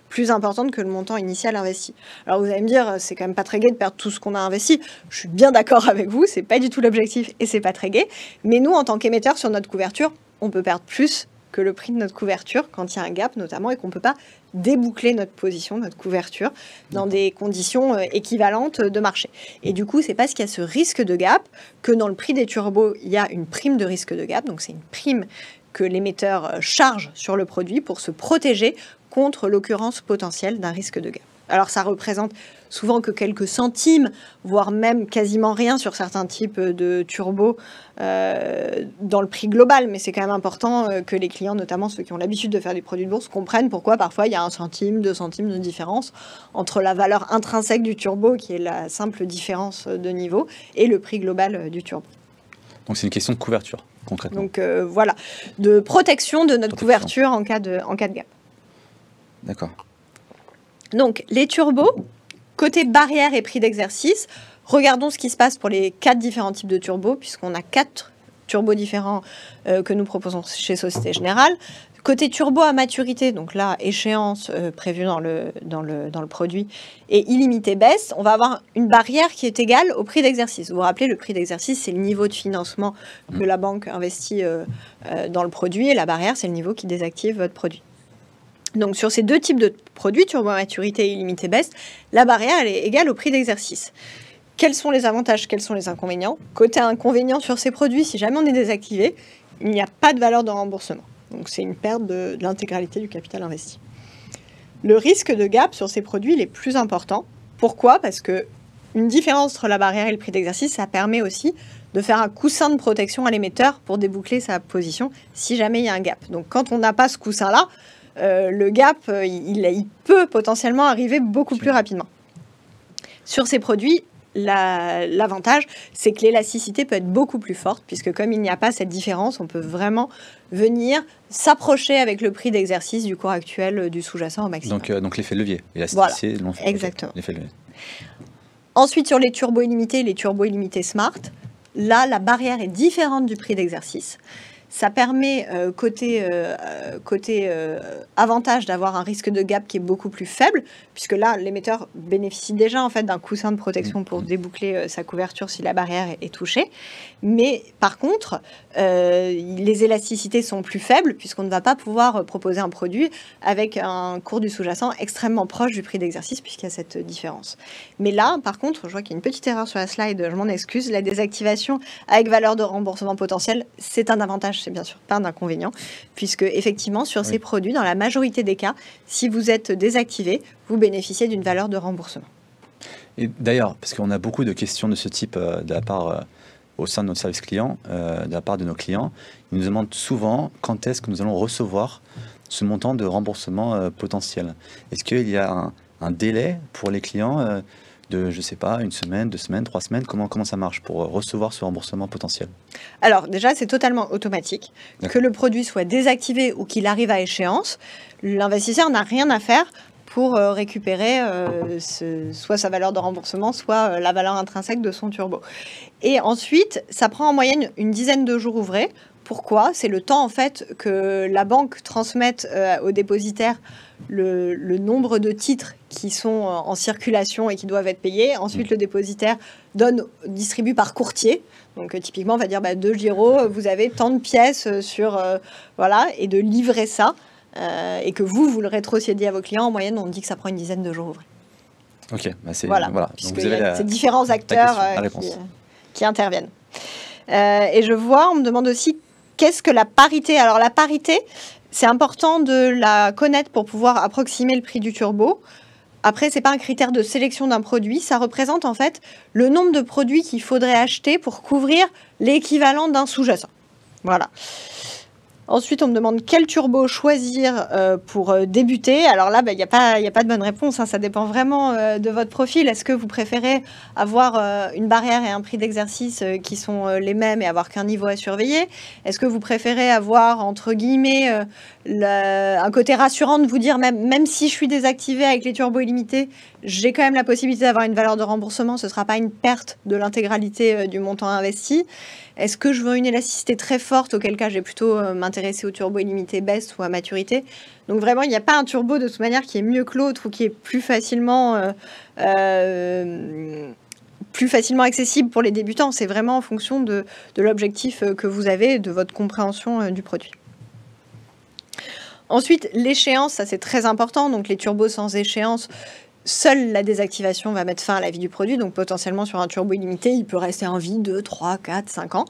plus importantes que le montant initial investi. Alors vous allez me dire, c'est quand même pas très gai de perdre tout ce qu'on a investi. Je suis bien d'accord avec vous, c'est pas du tout l'objectif et c'est pas très gai. Mais nous, en tant qu'émetteurs sur notre couverture, on peut perdre plus que le prix de notre couverture quand il y a un gap notamment et qu'on ne peut pas déboucler notre position, notre couverture dans des conditions équivalentes de marché. Et du coup, c'est parce qu'il y a ce risque de gap que dans le prix des turbos, il y a une prime de risque de gap. Donc c'est une prime que l'émetteur charge sur le produit pour se protéger contre l'occurrence potentielle d'un risque de gap. Alors ça représente souvent que quelques centimes, voire même quasiment rien sur certains types de turbos dans le prix global. Mais c'est quand même important que les clients, notamment ceux qui ont l'habitude de faire des produits de bourse, comprennent pourquoi parfois il y a 1 centime, 2 centimes de différence entre la valeur intrinsèque du turbo, qui est la simple différence de niveau, et le prix global du turbo. Donc c'est une question de couverture, concrètement. Donc voilà, de protection de notre couverture en cas de gap. D'accord. Donc, les turbos, côté barrière et prix d'exercice, regardons ce qui se passe pour les 4 différents types de turbos, puisqu'on a 4 turbos différents que nous proposons chez Société Générale. Côté turbo à maturité, donc là, échéance prévue dans le produit, et illimité baisse, on va avoir une barrière qui est égale au prix d'exercice. Vous vous rappelez, le prix d'exercice, c'est le niveau de financement que la banque investit dans le produit, et la barrière, c'est le niveau qui désactive votre produit. Donc sur ces 2 types de produits, turbo à maturité et illimité baisse, la barrière elle est égale au prix d'exercice. Quels sont les avantages, quels sont les inconvénients? Côté inconvénient sur ces produits, si jamais on est désactivé, il n'y a pas de valeur de remboursement. Donc c'est une perte de l'intégralité du capital investi. Le risque de gap sur ces produits il est plus important. Pourquoi? Parce que une différence entre la barrière et le prix d'exercice, ça permet aussi de faire un coussin de protection à l'émetteur pour déboucler sa position si jamais il y a un gap. Donc quand on n'a pas ce coussin-là, le gap, il peut potentiellement arriver beaucoup plus rapidement. Sur ces produits, l'avantage, c'est que l'élasticité peut être beaucoup plus forte, puisque comme il n'y a pas cette différence, on peut vraiment venir s'approcher avec le prix d'exercice du cours actuel du sous-jacent au maximum. Donc l'effet levier, l'élasticité, voilà, exactement. L'effet levier. Ensuite, sur les turbos illimités, les turbos illimités Smart, là, la barrière est différente du prix d'exercice. Ça permet, côté avantage, d'avoir un risque de gap qui est beaucoup plus faible, puisque là, l'émetteur bénéficie déjà en fait, d'un coussin de protection pour déboucler sa couverture si la barrière est touchée. Mais par contre, les élasticités sont plus faibles, puisqu'on ne va pas pouvoir proposer un produit avec un cours du sous-jacent extrêmement proche du prix d'exercice, puisqu'il y a cette différence. Mais là, par contre, je vois qu'il y a une petite erreur sur la slide, je m'en excuse, la désactivation avec valeur de remboursement potentiel, c'est un avantage. C'est bien sûr pas un inconvénient, puisque effectivement, sur ces produits, dans la majorité des cas, si vous êtes désactivé, vous bénéficiez d'une valeur de remboursement. Et d'ailleurs, parce qu'on a beaucoup de questions de ce type de la part, au sein de notre service client, de la part de nos clients, ils nous demandent souvent quand est-ce que nous allons recevoir ce montant de remboursement potentiel. Est-ce qu'il y a un délai pour les clients de, je ne sais pas, 1 semaine, 2 semaines, 3 semaines, comment ça marche pour recevoir ce remboursement potentiel? Alors déjà, c'est totalement automatique. Que le produit soit désactivé ou qu'il arrive à échéance, l'investisseur n'a rien à faire pour récupérer soit sa valeur de remboursement, soit la valeur intrinsèque de son turbo. Et ensuite, ça prend en moyenne une dizaine de jours ouvrés. Pourquoi? C'est le temps en fait que la banque transmette aux dépositaires le nombre de titres qui sont en circulation et qui doivent être payés. Ensuite, le dépositaire distribue par courtier. Donc typiquement, on va dire 2 Giro, vous avez tant de pièces sur... voilà, et de livrer ça. Et que vous le rétrocédiez à vos clients. En moyenne, on dit que ça prend une dizaine de jours ouvrés. Ok, c'est... Voilà. Puisqu'il y a ces différents acteurs qui interviennent. Et je vois, on me demande aussi... Qu'est-ce que la parité? Alors la parité, c'est important de la connaître pour pouvoir approximer le prix du turbo. Après, ce n'est pas un critère de sélection d'un produit, ça représente en fait le nombre de produits qu'il faudrait acheter pour couvrir l'équivalent d'un sous-jacent. Voilà. Ensuite, on me demande quel turbo choisir pour débuter. Alors là, il n'y a pas de bonne réponse, hein. Ça dépend vraiment de votre profil. Est-ce que vous préférez avoir une barrière et un prix d'exercice qui sont les mêmes et avoir qu'un niveau à surveiller? Est-ce que vous préférez avoir, entre guillemets, un côté rassurant de vous dire, même si je suis désactivé avec les turbos illimités, j'ai quand même la possibilité d'avoir une valeur de remboursement, ce ne sera pas une perte de l'intégralité du montant investi? Est-ce que je veux une élasticité très forte, auquel cas j'ai plutôt m'intéresser au turbo illimité best ou à maturité? Donc vraiment, il n'y a pas un turbo de toute manière qui est mieux que l'autre ou qui est plus facilement accessible pour les débutants. C'est vraiment en fonction de l'objectif que vous avez et de votre compréhension du produit. Ensuite, l'échéance, ça c'est très important. Donc les turbos sans échéance, seule la désactivation va mettre fin à la vie du produit. Donc potentiellement sur un turbo illimité, il peut rester en vie 2, 3, 4, 5 ans.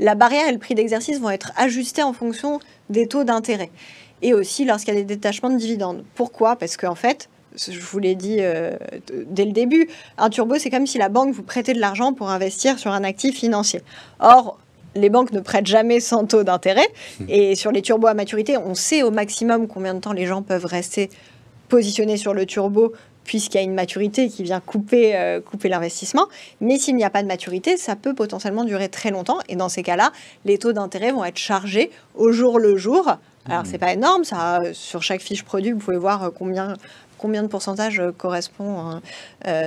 La barrière et le prix d'exercice vont être ajustés en fonction des taux d'intérêt. Et aussi lorsqu'il y a des détachements de dividendes. Pourquoi? Parce qu'en fait, je vous l'ai dit dès le début, un turbo, c'est comme si la banque vous prêtait de l'argent pour investir sur un actif financier. Or, les banques ne prêtent jamais sans taux d'intérêt. Et sur les turbos à maturité, on sait au maximum combien de temps les gens peuvent rester positionnés sur le turbo, puisqu'il y a une maturité qui vient couper l'investissement. Mais s'il n'y a pas de maturité, ça peut potentiellement durer très longtemps. Et dans ces cas-là, les taux d'intérêt vont être chargés au jour le jour. Alors, c'est pas énorme. Ça, sur chaque fiche produit, vous pouvez voir combien de pourcentage correspond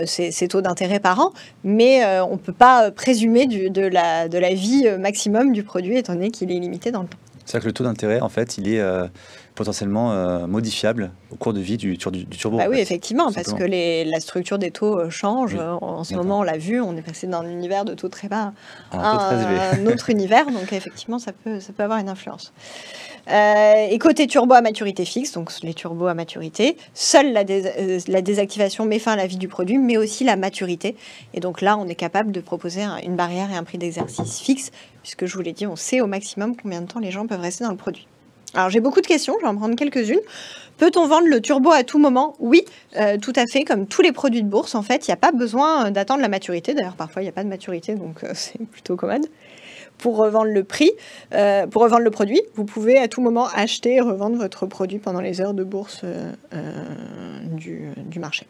ces taux d'intérêt par an. Mais on ne peut pas présumer de la vie maximum du produit, étant donné qu'il est limité dans le temps. C'est-à-dire que le taux d'intérêt, en fait, il est potentiellement modifiable au cours de vie du turbo. Bah oui, effectivement, parce que la structure des taux change. Oui, en ce moment, on l'a vu, on est passé d'un univers de taux très bas à un autre univers. Donc, effectivement, ça peut avoir une influence. Et côté turbo à maturité fixe, donc les turbos à maturité, seule la désactivation met fin à la vie du produit, mais aussi la maturité. Et donc là, on est capable de proposer une barrière et un prix d'exercice fixe, puisque je vous l'ai dit, on sait au maximum combien de temps les gens peuvent rester dans le produit. Alors j'ai beaucoup de questions, je vais en prendre quelques-unes. Peut-on vendre le turbo à tout moment? Oui, tout à fait, comme tous les produits de bourse, en fait, il n'y a pas besoin d'attendre la maturité. D'ailleurs, parfois, il n'y a pas de maturité, donc c'est plutôt commode. Pour revendre le produit, vous pouvez à tout moment acheter et revendre votre produit pendant les heures de bourse du marché.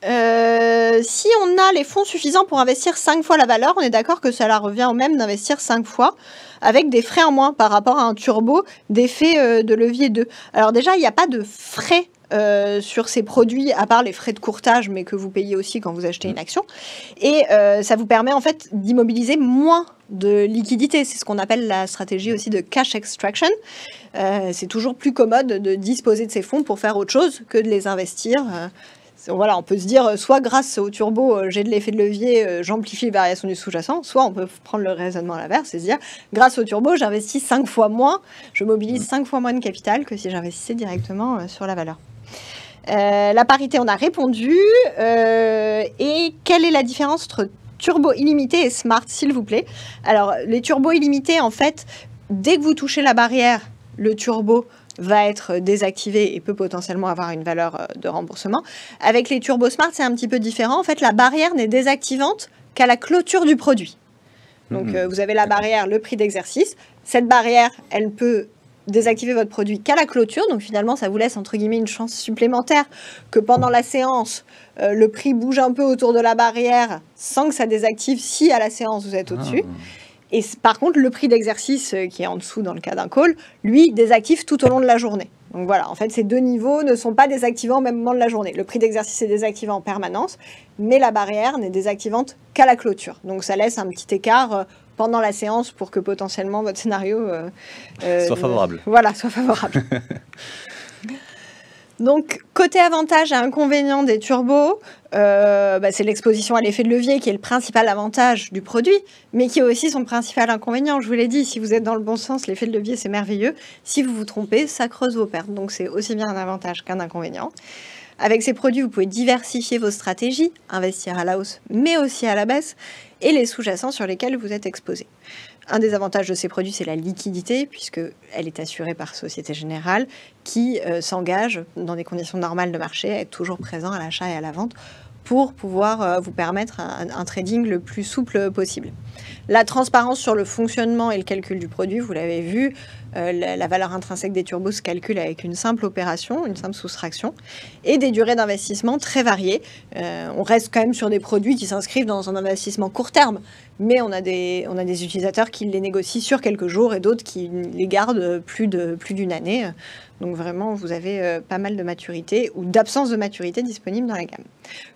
Si on a les fonds suffisants pour investir 5 fois la valeur, on est d'accord que cela revient au même d'investir 5 fois avec des frais en moins par rapport à un turbo d'effet de levier 2. Alors déjà, il n'y a pas de frais sur ces produits, à part les frais de courtage, mais que vous payez aussi quand vous achetez une action. Et ça vous permet en fait d'immobiliser moins de liquidité. C'est ce qu'on appelle la stratégie aussi de cash extraction. C'est toujours plus commode de disposer de ces fonds pour faire autre chose que de les investir. Voilà, on peut se dire, soit grâce au turbo, j'ai de l'effet de levier, j'amplifie les variations du sous-jacent, soit on peut prendre le raisonnement à l'inverse et se dire, grâce au turbo, j'investis 5 fois moins, je mobilise 5 fois moins de capital que si j'investissais directement sur la valeur. La parité, on a répondu. Et quelle est la différence entre turbo illimité et smart, s'il vous plaît? Alors, les turbos illimités, en fait, dès que vous touchez la barrière, le turbo va être désactivé et peut potentiellement avoir une valeur de remboursement. Avec les turbos smart, c'est un petit peu différent. En fait, la barrière n'est désactivante qu'à la clôture du produit. Donc, vous avez la barrière, le prix d'exercice. Cette barrière, elle peut désactiver votre produit qu'à la clôture. Donc, finalement, ça vous laisse, entre guillemets, une chance supplémentaire que pendant la séance, le prix bouge un peu autour de la barrière sans que ça désactive si à la séance, vous êtes au-dessus. Et par contre, le prix d'exercice qui est en dessous dans le cas d'un call, lui, désactive tout au long de la journée. Donc voilà, en fait, ces deux niveaux ne sont pas désactivants au même moment de la journée. Le prix d'exercice est désactivant en permanence, mais la barrière n'est désactivante qu'à la clôture. Donc ça laisse un petit écart pendant la séance pour que potentiellement votre scénario soit favorable. Voilà, soit favorable. Donc, côté avantage et inconvénient des turbos, c'est l'exposition à l'effet de levier qui est le principal avantage du produit, mais qui est aussi son principal inconvénient. Je vous l'ai dit, si vous êtes dans le bon sens, l'effet de levier, c'est merveilleux. Si vous vous trompez, ça creuse vos pertes. Donc, c'est aussi bien un avantage qu'un inconvénient. Avec ces produits, vous pouvez diversifier vos stratégies, investir à la hausse, mais aussi à la baisse, et les sous-jacents sur lesquels vous êtes exposé. Un des avantages de ces produits, c'est la liquidité, puisqu'elle est assurée par Société Générale, qui s'engage, dans des conditions normales de marché, à être toujours présent à l'achat et à la vente pour pouvoir vous permettre un trading le plus souple possible. La transparence sur le fonctionnement et le calcul du produit, vous l'avez vu, la valeur intrinsèque des turbos se calcule avec une simple opération, une simple soustraction, et des durées d'investissement très variées. On reste quand même sur des produits qui s'inscrivent dans un investissement court terme, mais on a des utilisateurs qui les négocient sur quelques jours et d'autres qui les gardent plus d'une année. Donc vraiment, vous avez pas mal de maturité ou d'absence de maturité disponible dans la gamme.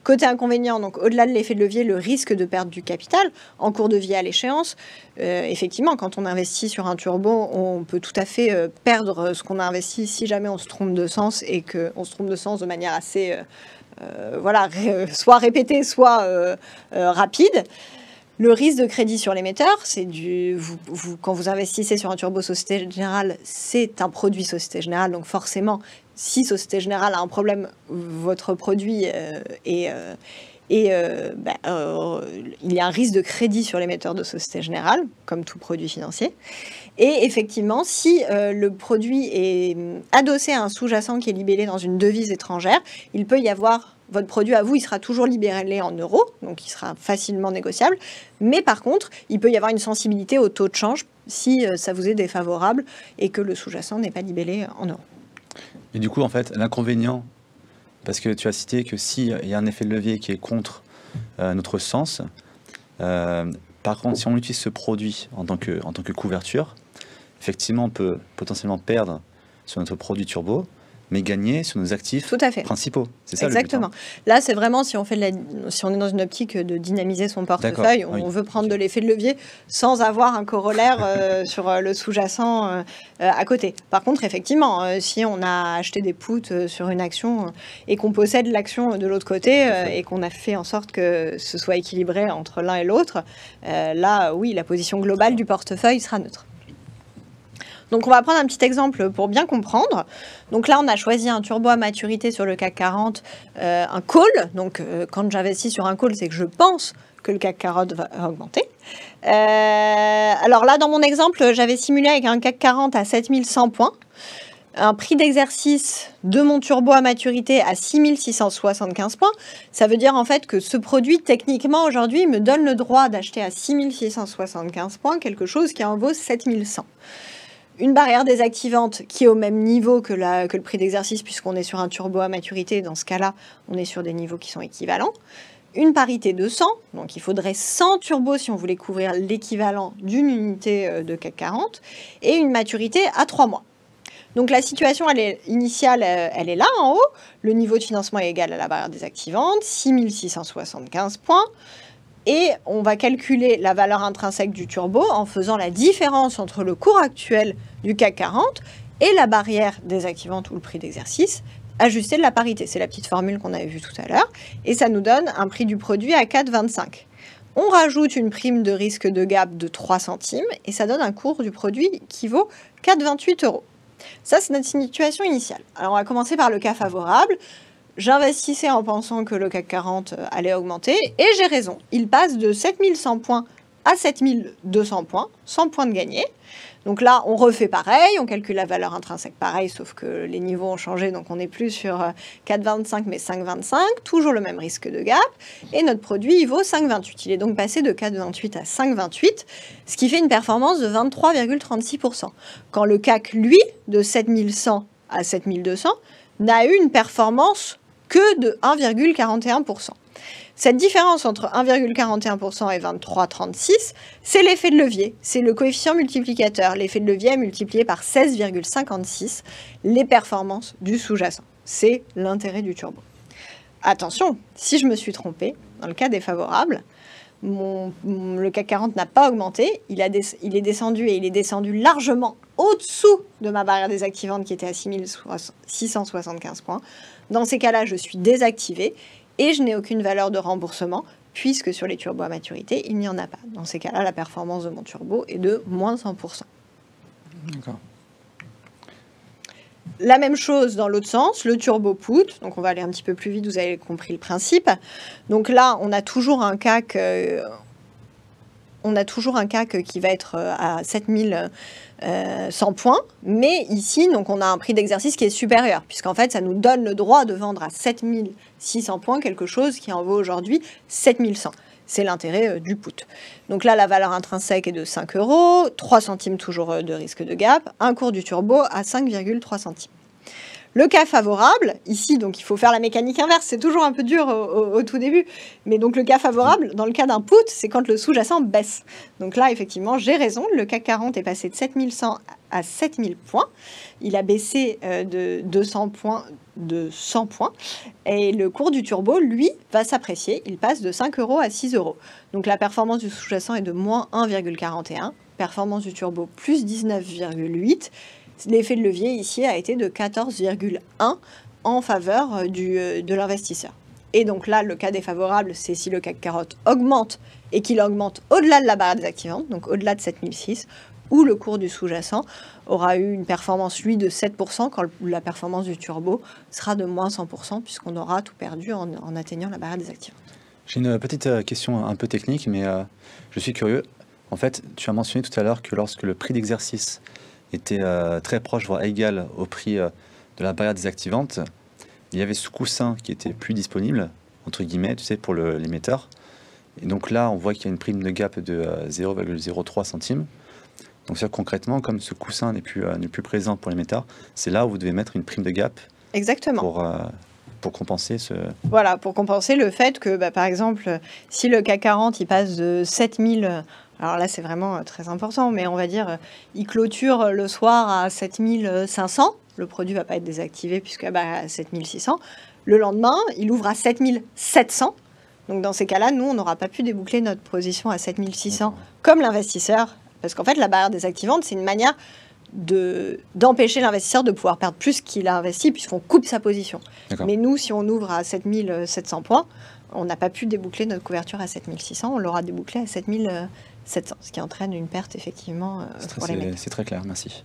Côté inconvénient, donc au-delà de l'effet de levier, le risque de perdre du capital en cours de vie à l'échéance. Effectivement, quand on investit sur un turbo, on peut tout à fait perdre ce qu'on a investi si jamais on se trompe de sens et qu'on se trompe de sens de manière assez soit répétée, soit rapide. Le risque de crédit sur l'émetteur, c'est quand vous investissez sur un turbo Société Générale, c'est un produit Société Générale, donc forcément, si Société Générale a un problème, votre produit il y a un risque de crédit sur l'émetteur de Société Générale, comme tout produit financier. Et effectivement, si le produit est adossé à un sous-jacent qui est libellé dans une devise étrangère, il peut y avoir... Votre produit à vous, il sera toujours libellé en euros, donc il sera facilement négociable. Mais par contre, il peut y avoir une sensibilité au taux de change si ça vous est défavorable et que le sous-jacent n'est pas libellé en euros. Et du coup, en fait, l'inconvénient, parce que tu as cité que s'il y a un effet de levier qui est contre notre sens, par contre, si on utilise ce produit en tant que couverture, effectivement, on peut potentiellement perdre sur notre produit turbo, mais gagner sur nos actifs principaux. C'est ça. Exactement. Le but, là, c'est vraiment si on est dans une optique de dynamiser son portefeuille, on veut prendre de l'effet de levier sans avoir un corollaire sur le sous-jacent à côté. Par contre, effectivement, si on a acheté des puts sur une action et qu'on possède l'action de l'autre côté et qu'on a fait en sorte que ce soit équilibré entre l'un et l'autre, là, oui, la position globale du portefeuille sera neutre. Donc, on va prendre un petit exemple pour bien comprendre. Donc là, on a choisi un turbo à maturité sur le CAC 40, un call. Donc, quand j'investis sur un call, c'est que je pense que le CAC 40 va augmenter. Alors là, dans mon exemple, j'avais simulé avec un CAC 40 à 7100 points, un prix d'exercice de mon turbo à maturité à 6675 points. Ça veut dire en fait que ce produit, techniquement, aujourd'hui, me donne le droit d'acheter à 6675 points quelque chose qui en vaut 7100. Une barrière désactivante qui est au même niveau que le prix d'exercice puisqu'on est sur un turbo à maturité. Dans ce cas-là, on est sur des niveaux qui sont équivalents. Une parité de 100, donc il faudrait 100 turbos si on voulait couvrir l'équivalent d'une unité de CAC 40. Et une maturité à 3 mois. Donc la situation initiale, elle est là en haut. Le niveau de financement est égal à la barrière désactivante, 6675 points. Et on va calculer la valeur intrinsèque du turbo en faisant la différence entre le cours actuel du CAC 40 et la barrière désactivante ou le prix d'exercice, ajusté de la parité. C'est la petite formule qu'on avait vue tout à l'heure. Et ça nous donne un prix du produit à 4,25. On rajoute une prime de risque de gap de 3 centimes et ça donne un cours du produit qui vaut 4,28 €. Ça, c'est notre situation initiale. Alors, on va commencer par le cas favorable. J'investissais en pensant que le CAC 40 allait augmenter et j'ai raison. Il passe de 7100 points à 7200 points, 100 points de gagné. Donc là, on refait pareil, on calcule la valeur intrinsèque pareil, sauf que les niveaux ont changé, donc on n'est plus sur 4,25 mais 5,25, toujours le même risque de gap, et notre produit, il vaut 5,28. Il est donc passé de 4,28 à 5,28, ce qui fait une performance de 23,36%. Quand le CAC, lui, de 7100 à 7200, n'a eu une performance que de 1,41%. Cette différence entre 1,41% et 23,36%, c'est l'effet de levier. C'est le coefficient multiplicateur. L'effet de levier est multiplié par 16,56 les performances du sous-jacent. C'est l'intérêt du turbo. Attention, si je me suis trompée, dans le cas défavorable, le CAC 40 n'a pas augmenté, il est descendu et il est descendu largement au-dessous de ma barrière désactivante qui était à 6675 points. Dans ces cas-là, je suis désactivée et je n'ai aucune valeur de remboursement puisque sur les turbos à maturité, il n'y en a pas. Dans ces cas-là, la performance de mon turbo est de moins 100%. D'accord. La même chose dans l'autre sens, le turbo put. Donc on va aller un petit peu plus vite, vous avez compris le principe. Donc là, on a toujours un CAC on a toujours un CAC qui va être à 7100 points, mais ici, donc, on a un prix d'exercice qui est supérieur, puisqu'en fait, ça nous donne le droit de vendre à 7600 points quelque chose qui en vaut aujourd'hui 7100. C'est l'intérêt du put. Donc là, la valeur intrinsèque est de 5 €, 3 centimes toujours de risque de gap, un cours du turbo à 5,3 centimes. Le cas favorable, ici, donc il faut faire la mécanique inverse, c'est toujours un peu dur au tout début, mais donc le cas favorable, dans le cas d'un put, c'est quand le sous-jacent baisse. Donc là, effectivement, j'ai raison, le CAC 40 est passé de 7100 à 7000 points, il a baissé de 200 points, et le cours du turbo, lui, va s'apprécier, il passe de 5 € à 6 €. Donc la performance du sous-jacent est de moins 1,41, performance du turbo plus 19,8. L'effet de levier ici a été de 14,1 en faveur de l'investisseur. Et donc là, le cas défavorable, c'est si le CAC 40 augmente et qu'il augmente au-delà de la barrière désactivante, donc au-delà de 7006, où le cours du sous-jacent aura eu une performance, lui, de 7%, quand la performance du turbo sera de moins 100%, puisqu'on aura tout perdu en atteignant la barrière désactivante. J'ai une petite question un peu technique, mais je suis curieux. En fait, tu as mentionné tout à l'heure que lorsque le prix d'exercice était très proche, voire égal au prix de la barrière désactivante, il y avait ce coussin qui était plus disponible, entre guillemets, tu sais, pour l'émetteur. Et donc là, on voit qu'il y a une prime de gap de 0,03 centimes. Donc ça, concrètement, comme ce coussin n'est plus présent pour l'émetteur, c'est là où vous devez mettre une prime de gap. Exactement. Pour compenser ce... Voilà, pour compenser le fait que, par exemple, si le CAC 40 il passe de 7000... Alors là, c'est vraiment très important, mais on va dire, il clôture le soir à 7500. Le produit ne va pas être désactivé puisque à 7600. Le lendemain, il ouvre à 7700. Donc dans ces cas-là, nous, on n'aura pas pu déboucler notre position à 7600 comme l'investisseur. Parce qu'en fait, la barrière désactivante, c'est une manière d'empêcher l'investisseur de pouvoir perdre plus qu'il a investi puisqu'on coupe sa position. Mais nous, si on ouvre à 7700 points, on n'a pas pu déboucler notre couverture à 7600, on l'aura débouclé à 7700, ce qui entraîne une perte effectivement pour les mecs. C'est très clair, merci.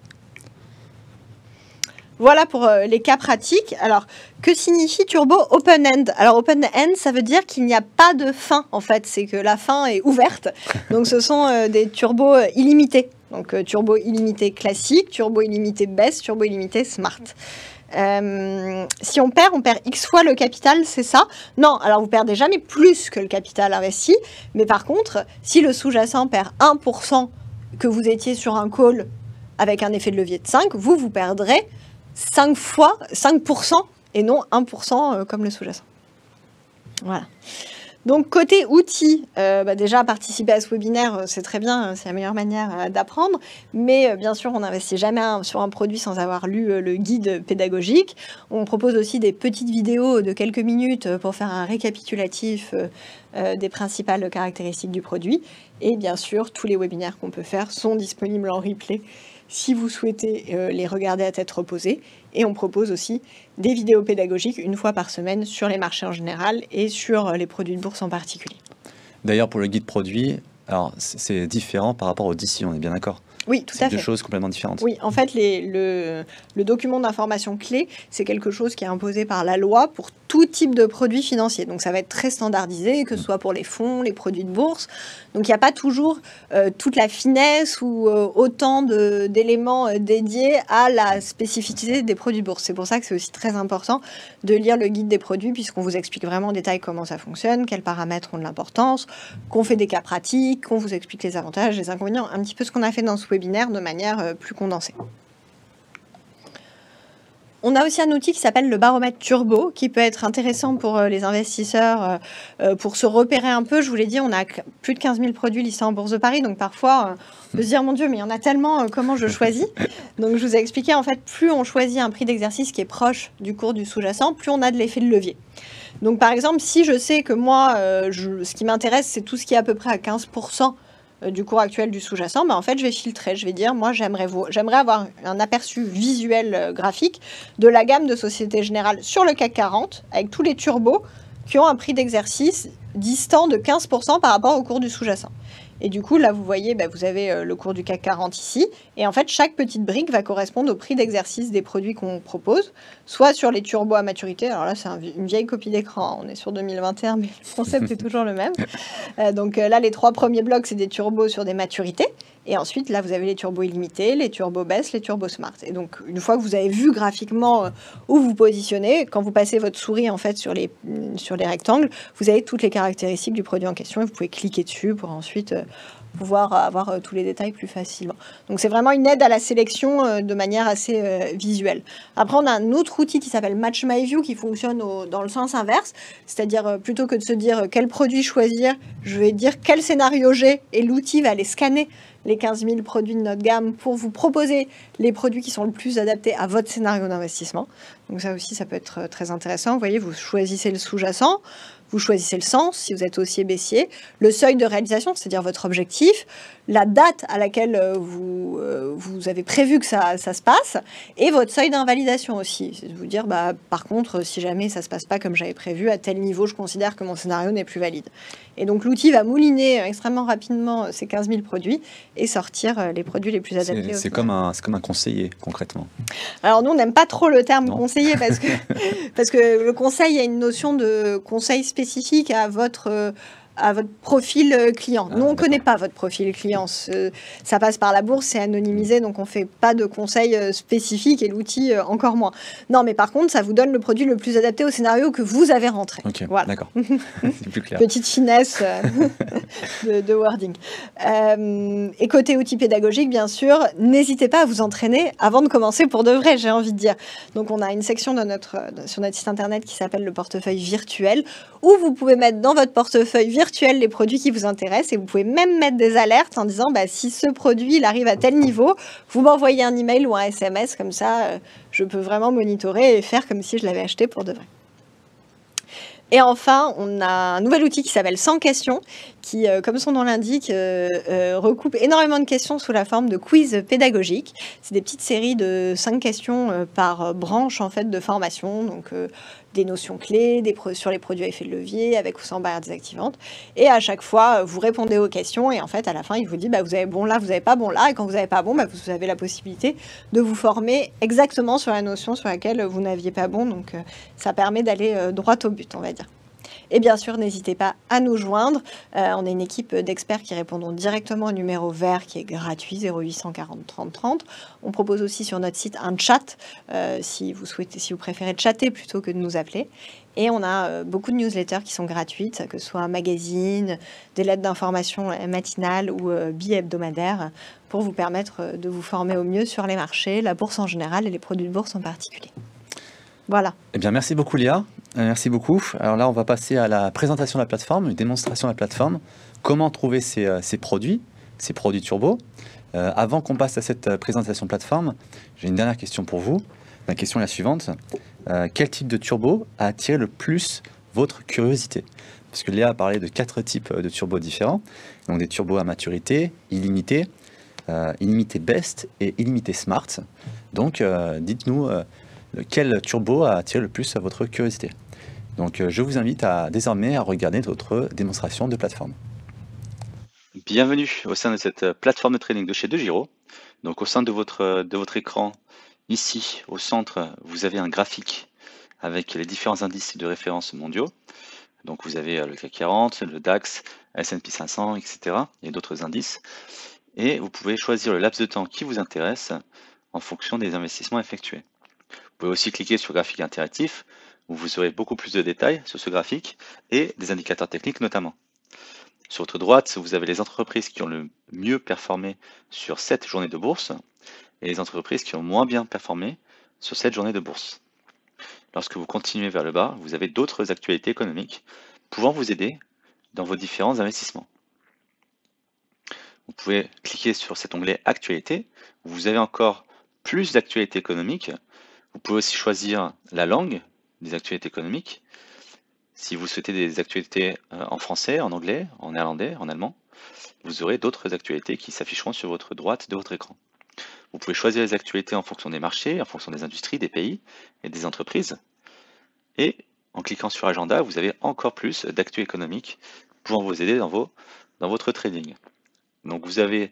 Voilà pour les cas pratiques. Alors, que signifie turbo open-end? Alors, open-end, ça veut dire qu'il n'y a pas de fin, en fait. C'est que la fin est ouverte. Donc, ce sont des turbos illimités. Donc, turbo illimité classique, turbo illimité baisse, turbo illimité smart. Si on perd X fois le capital, c'est ça? Non, alors vous perdez jamais plus que le capital investi. Mais par contre, si le sous-jacent perd 1%, que vous étiez sur un call avec un effet de levier de 5, vous perdrez 5% et non 1% comme le sous-jacent. Voilà. Donc, côté outils, déjà, participer à ce webinaire, c'est très bien, c'est la meilleure manière d'apprendre. Mais bien sûr, on n'investit jamais sur un produit sans avoir lu le guide pédagogique. On propose aussi des petites vidéos de quelques minutes pour faire un récapitulatif des principales caractéristiques du produit. Et bien sûr, tous les webinaires qu'on peut faire sont disponibles en replay si vous souhaitez les regarder à tête reposée. Et on propose aussi des vidéos pédagogiques une fois par semaine sur les marchés en général et sur les produits de bourse en particulier. D'ailleurs, pour le guide produit, alors c'est différent par rapport au DC, on est bien d'accord? Oui, tout à fait. C'est deux choses complètement différentes. Oui, en fait, le document d'information clé, c'est quelque chose qui est imposé par la loi pour tout type de produits financiers. Donc, ça va être très standardisé, que ce soit pour les fonds, les produits de bourse. Donc, il n'y a pas toujours toute la finesse ou autant d'éléments dédiés à la spécificité des produits de bourse. C'est pour ça que c'est aussi très important de lire le guide des produits, puisqu'on vous explique vraiment en détail comment ça fonctionne, quels paramètres ont de l'importance, qu'on fait des cas pratiques, qu'on vous explique les avantages, les inconvénients, un petit peu ce qu'on a fait dans ce webinaire de manière plus condensée. On a aussi un outil qui s'appelle le baromètre turbo, qui peut être intéressant pour les investisseurs, pour se repérer un peu. Je vous l'ai dit, on a plus de 15 000 produits listés en Bourse de Paris, donc parfois, on peut se dire, mon Dieu, mais il y en a tellement, comment je choisis? Donc, je vous ai expliqué, en fait, plus on choisit un prix d'exercice qui est proche du cours du sous-jacent, plus on a de l'effet de levier. Donc, par exemple, si je sais que moi, ce qui m'intéresse, c'est tout ce qui est à peu près à 15% du cours actuel du sous-jacent, en fait, je vais filtrer. Je vais dire, moi, j'aimerais avoir un aperçu visuel graphique de la gamme de Société Générale sur le CAC 40, avec tous les turbos qui ont un prix d'exercice distant de 15% par rapport au cours du sous-jacent. Et du coup, là, vous voyez, vous avez le cours du CAC 40 ici. Et en fait, chaque petite brique va correspondre au prix d'exercice des produits qu'on propose, soit sur les turbos à maturité. Alors là, c'est une vieille copie d'écran. On est sur 2021, mais le concept est toujours le même. Donc là, les 3 premiers blocs, c'est des turbos sur des maturités. Et ensuite, là, vous avez les turbos illimités, les turbos baisse, les turbos smart. Et donc, une fois que vous avez vu graphiquement où vous positionnez, quand vous passez votre souris en fait sur les rectangles, vous avez toutes les caractéristiques du produit en question et vous pouvez cliquer dessus pour ensuite pouvoir avoir tous les détails plus facilement. Donc, c'est vraiment une aide à la sélection de manière assez visuelle. Après, on a un autre outil qui s'appelle Match My View qui fonctionne dans le sens inverse. C'est-à-dire, plutôt que de se dire quel produit choisir, je vais dire quel scénario j'ai et l'outil va aller scanner les 15 000 produits de notre gamme pour vous proposer les produits qui sont le plus adaptés à votre scénario d'investissement. Donc ça aussi, ça peut être très intéressant. Vous voyez, vous choisissez le sous-jacent, vous choisissez le sens, si vous êtes haussier baissier, le seuil de réalisation, c'est-à-dire votre objectif, la date à laquelle vous avez prévu que ça se passe, et votre seuil d'invalidation aussi. C'est de vous dire, par contre, si jamais ça ne se passe pas comme j'avais prévu, à tel niveau, je considère que mon scénario n'est plus valide. Et donc l'outil va mouliner extrêmement rapidement ces 15 000 produits et sortir les produits les plus adaptés. C'est comme un conseiller, concrètement. Alors nous, on n'aime pas trop le terme conseiller parce que le conseil a une notion de conseil spécifique à votre profil client. Nous, on ne connaît pas votre profil client. Ça passe par la bourse, c'est anonymisé, donc on ne fait pas de conseil spécifique et l'outil encore moins. Non, mais par contre, ça vous donne le produit le plus adapté au scénario que vous avez rentré. Ok, voilà. D'accord. C'est plus clair. Petite finesse de wording. Et côté outil pédagogique, bien sûr, n'hésitez pas à vous entraîner avant de commencer pour de vrai, j'ai envie de dire. Donc, on a une section sur notre site internet qui s'appelle le portefeuille virtuel, où vous pouvez mettre dans votre portefeuille virtuel les produits qui vous intéressent et vous pouvez même mettre des alertes en disant si ce produit il arrive à tel niveau, vous m'envoyez un email ou un SMS, comme ça je peux vraiment monitorer et faire comme si je l'avais acheté pour de vrai. Et enfin, on a un nouvel outil qui s'appelle 100 questions, qui, comme son nom l'indique, recoupe énormément de questions sous la forme de quiz pédagogiques. C'est des petites séries de 5 questions par branche en fait de formation, donc des notions clés, sur les produits à effet de levier, avec ou sans barrière désactivante. Et à chaque fois, vous répondez aux questions et en fait, à la fin, il vous dit vous avez bon là, vous n'avez pas bon là. Et quand vous n'avez pas bon, vous avez la possibilité de vous former exactement sur la notion sur laquelle vous n'aviez pas bon. Donc, ça permet d'aller droit au but, on va dire. Et bien sûr, n'hésitez pas à nous joindre. On est une équipe d'experts qui répondront directement au numéro vert qui est gratuit, 0800 40 30 30. On propose aussi sur notre site un chat si vous préférez chatter plutôt que de nous appeler. Et on a beaucoup de newsletters qui sont gratuites, que ce soit un magazine, des lettres d'information matinales ou billets hebdomadaires, pour vous permettre de vous former au mieux sur les marchés, la bourse en général et les produits de bourse en particulier. Voilà. Eh bien, merci beaucoup, Léa. Merci beaucoup. Alors là, on va passer à la présentation de la plateforme, une démonstration de la plateforme. Comment trouver ces produits turbo. Avant qu'on passe à cette présentation de plateforme, j'ai une dernière question pour vous. La question est la suivante. Quel type de turbo a attiré le plus votre curiosité? Parce que Léa a parlé de 4 types de turbos différents. Donc des turbos à maturité, illimité, illimité best et illimité smart. Donc, dites-nous... quel turbo a attiré le plus votre curiosité? Donc, je vous invite désormais à regarder notre démonstration de plateforme. Bienvenue au sein de cette plateforme de trading de chez DeGiro. Donc, au sein de votre écran, ici, au centre, vous avez un graphique avec les différents indices de référence mondiaux. Donc, vous avez le CAC 40, le DAX, S&P 500, etc. et d'autres indices. Et vous pouvez choisir le laps de temps qui vous intéresse en fonction des investissements effectués. Vous pouvez aussi cliquer sur graphique interactif, où vous aurez beaucoup plus de détails sur ce graphique et des indicateurs techniques notamment. Sur votre droite, vous avez les entreprises qui ont le mieux performé sur cette journée de bourse et les entreprises qui ont moins bien performé sur cette journée de bourse. Lorsque vous continuez vers le bas, vous avez d'autres actualités économiques pouvant vous aider dans vos différents investissements. Vous pouvez cliquer sur cet onglet Actualité, où vous avez encore plus d'actualités économiques. Vous pouvez aussi choisir la langue des actualités économiques. Si vous souhaitez des actualités en français, en anglais, en néerlandais, en allemand, vous aurez d'autres actualités qui s'afficheront sur votre droite de votre écran. Vous pouvez choisir les actualités en fonction des marchés, en fonction des industries, des pays et des entreprises. Et en cliquant sur Agenda, vous avez encore plus d'actu économiques pouvant vous aider dans votre trading. Donc vous avez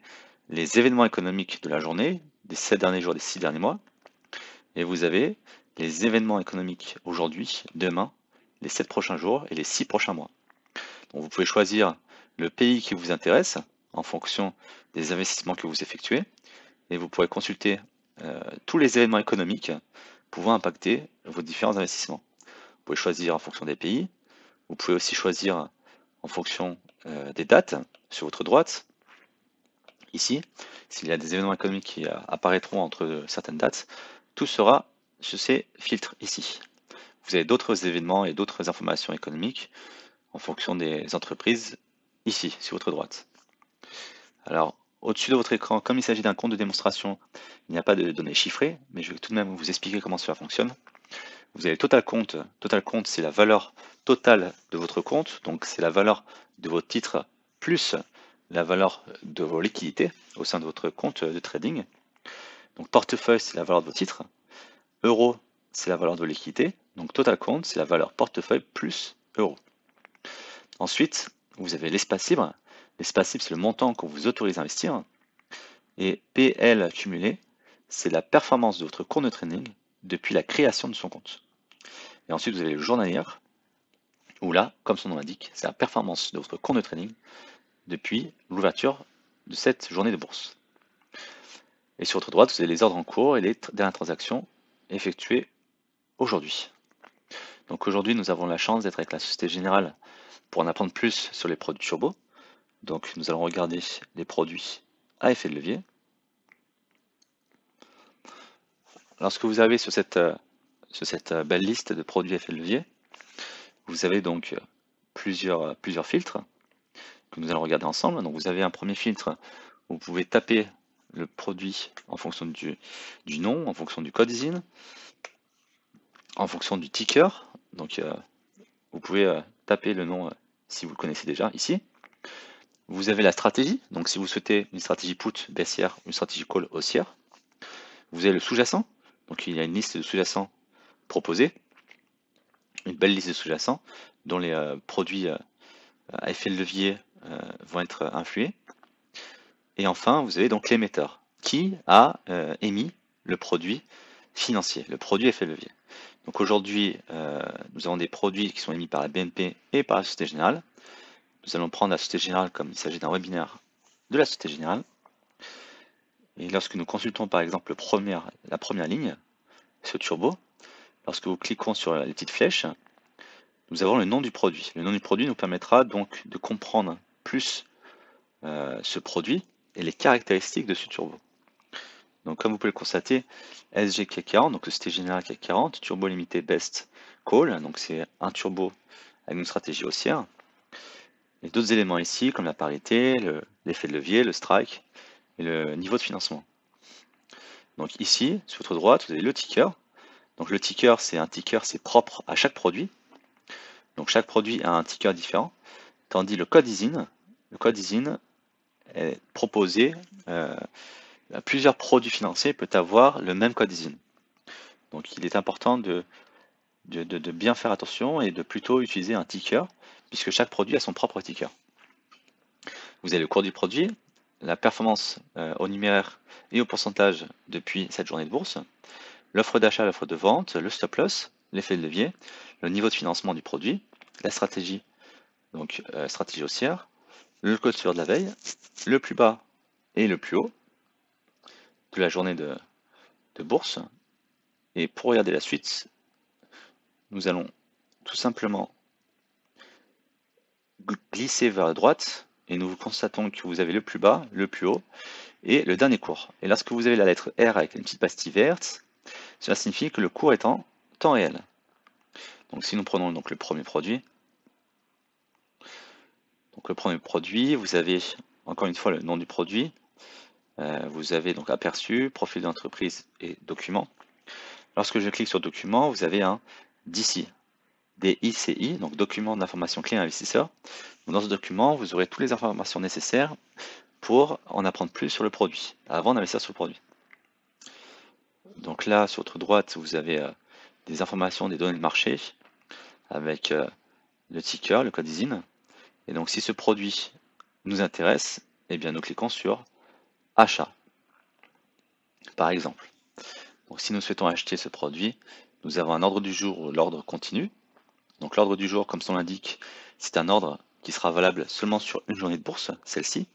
les événements économiques de la journée, des 7 derniers jours, des 6 derniers mois, et vous avez les événements économiques aujourd'hui, demain, les 7 prochains jours et les 6 prochains mois. Donc vous pouvez choisir le pays qui vous intéresse en fonction des investissements que vous effectuez, et vous pourrez consulter tous les événements économiques pouvant impacter vos différents investissements. Vous pouvez choisir en fonction des pays, vous pouvez aussi choisir en fonction des dates sur votre droite. Ici, s'il y a des événements économiques qui apparaîtront entre certaines dates, tout sera sur ces filtres ici. Vous avez d'autres événements et d'autres informations économiques en fonction des entreprises ici, sur votre droite. Alors, au-dessus de votre écran, comme il s'agit d'un compte de démonstration, il n'y a pas de données chiffrées, mais je vais tout de même vous expliquer comment cela fonctionne. Vous avez total compte. Total compte, c'est la valeur totale de votre compte, donc c'est la valeur de vos titres plus la valeur de vos liquidités au sein de votre compte de trading. Donc portefeuille, c'est la valeur de vos titres. Euro, c'est la valeur de vos liquidités. Donc total compte, c'est la valeur portefeuille plus euro. Ensuite, vous avez l'espace libre. L'espace libre, c'est le montant qu'on vous autorise à investir. Et PL cumulé, c'est la performance de votre compte de trading depuis la création de son compte. Et ensuite, vous avez le journalière, où là, comme son nom l'indique, c'est la performance de votre compte de trading depuis l'ouverture de cette journée de bourse. Et sur votre droite, vous avez les ordres en cours et les dernières transactions effectuées aujourd'hui. Donc aujourd'hui, nous avons la chance d'être avec la Société Générale pour en apprendre plus sur les produits turbo. Donc nous allons regarder les produits à effet de levier. Lorsque vous avez sur cette belle liste de produits à effet de levier, vous avez donc plusieurs filtres que nous allons regarder ensemble. Donc vous avez un premier filtre où vous pouvez taper le produit en fonction du nom, en fonction du code ISIN, en fonction du ticker. Donc vous pouvez taper le nom si vous le connaissez déjà ici. Vous avez la stratégie, donc si vous souhaitez une stratégie put baissière, une stratégie call haussière. Vous avez le sous-jacent, donc il y a une liste de sous-jacents proposés, une belle liste de sous-jacents dont les produits à effet de levier vont être influés. Et enfin, vous avez donc l'émetteur qui a émis le produit financier, le produit à effet de levier. Donc aujourd'hui, nous avons des produits qui sont émis par la BNP et par la Société Générale. Nous allons prendre la Société Générale comme il s'agit d'un webinaire de la Société Générale. Et lorsque nous consultons par exemple la première ligne, ce turbo, lorsque nous cliquons sur les petites flèches, nous avons le nom du produit. Le nom du produit nous permettra donc de comprendre plus ce produit et les caractéristiques de ce turbo. Donc comme vous pouvez le constater, SG CAC 40, donc Société Générale CAC 40, turbo limité best call, donc c'est un turbo avec une stratégie haussière. Et d'autres éléments ici, comme la parité, l'effet de levier, le strike et le niveau de financement. Donc ici, sur votre droite, vous avez le ticker. Donc le ticker, c'est un ticker, c'est propre à chaque produit. Donc chaque produit a un ticker différent. Tandis le code ISIN est proposé, plusieurs produits financiers peuvent avoir le même code ISIN. Donc il est important de bien faire attention et de plutôt utiliser un ticker, puisque chaque produit a son propre ticker. Vous avez le cours du produit, la performance au numéraire et au pourcentage depuis cette journée de bourse, l'offre d'achat, l'offre de vente, le stop loss, l'effet de levier, le niveau de financement du produit, la stratégie, donc stratégie haussière, le clôture de la veille, le plus bas et le plus haut de la journée de bourse. Et pour regarder la suite, nous allons tout simplement glisser vers la droite et nous constatons que vous avez le plus bas, le plus haut et le dernier cours. Et lorsque vous avez la lettre R avec une petite pastille verte, cela signifie que le cours est en temps réel. Donc si nous prenons donc le premier produit, vous avez encore une fois le nom du produit, vous avez donc aperçu, profil d'entreprise et document. Lorsque je clique sur document, vous avez un DICI, DICI, donc document d'information clé investisseur. Dans ce document, vous aurez toutes les informations nécessaires pour en apprendre plus sur le produit, avant d'investir sur le produit. Donc là, sur votre droite, vous avez des informations, des données de marché, avec le ticker, le code ISIN. Et donc si ce produit nous intéresse, eh bien, nous cliquons sur Achat, par exemple. Donc, si nous souhaitons acheter ce produit, nous avons un ordre du jour ou l'ordre continu. Donc, l'ordre du jour, comme son l'indique, c'est un ordre qui sera valable seulement sur une journée de bourse, celle-ci.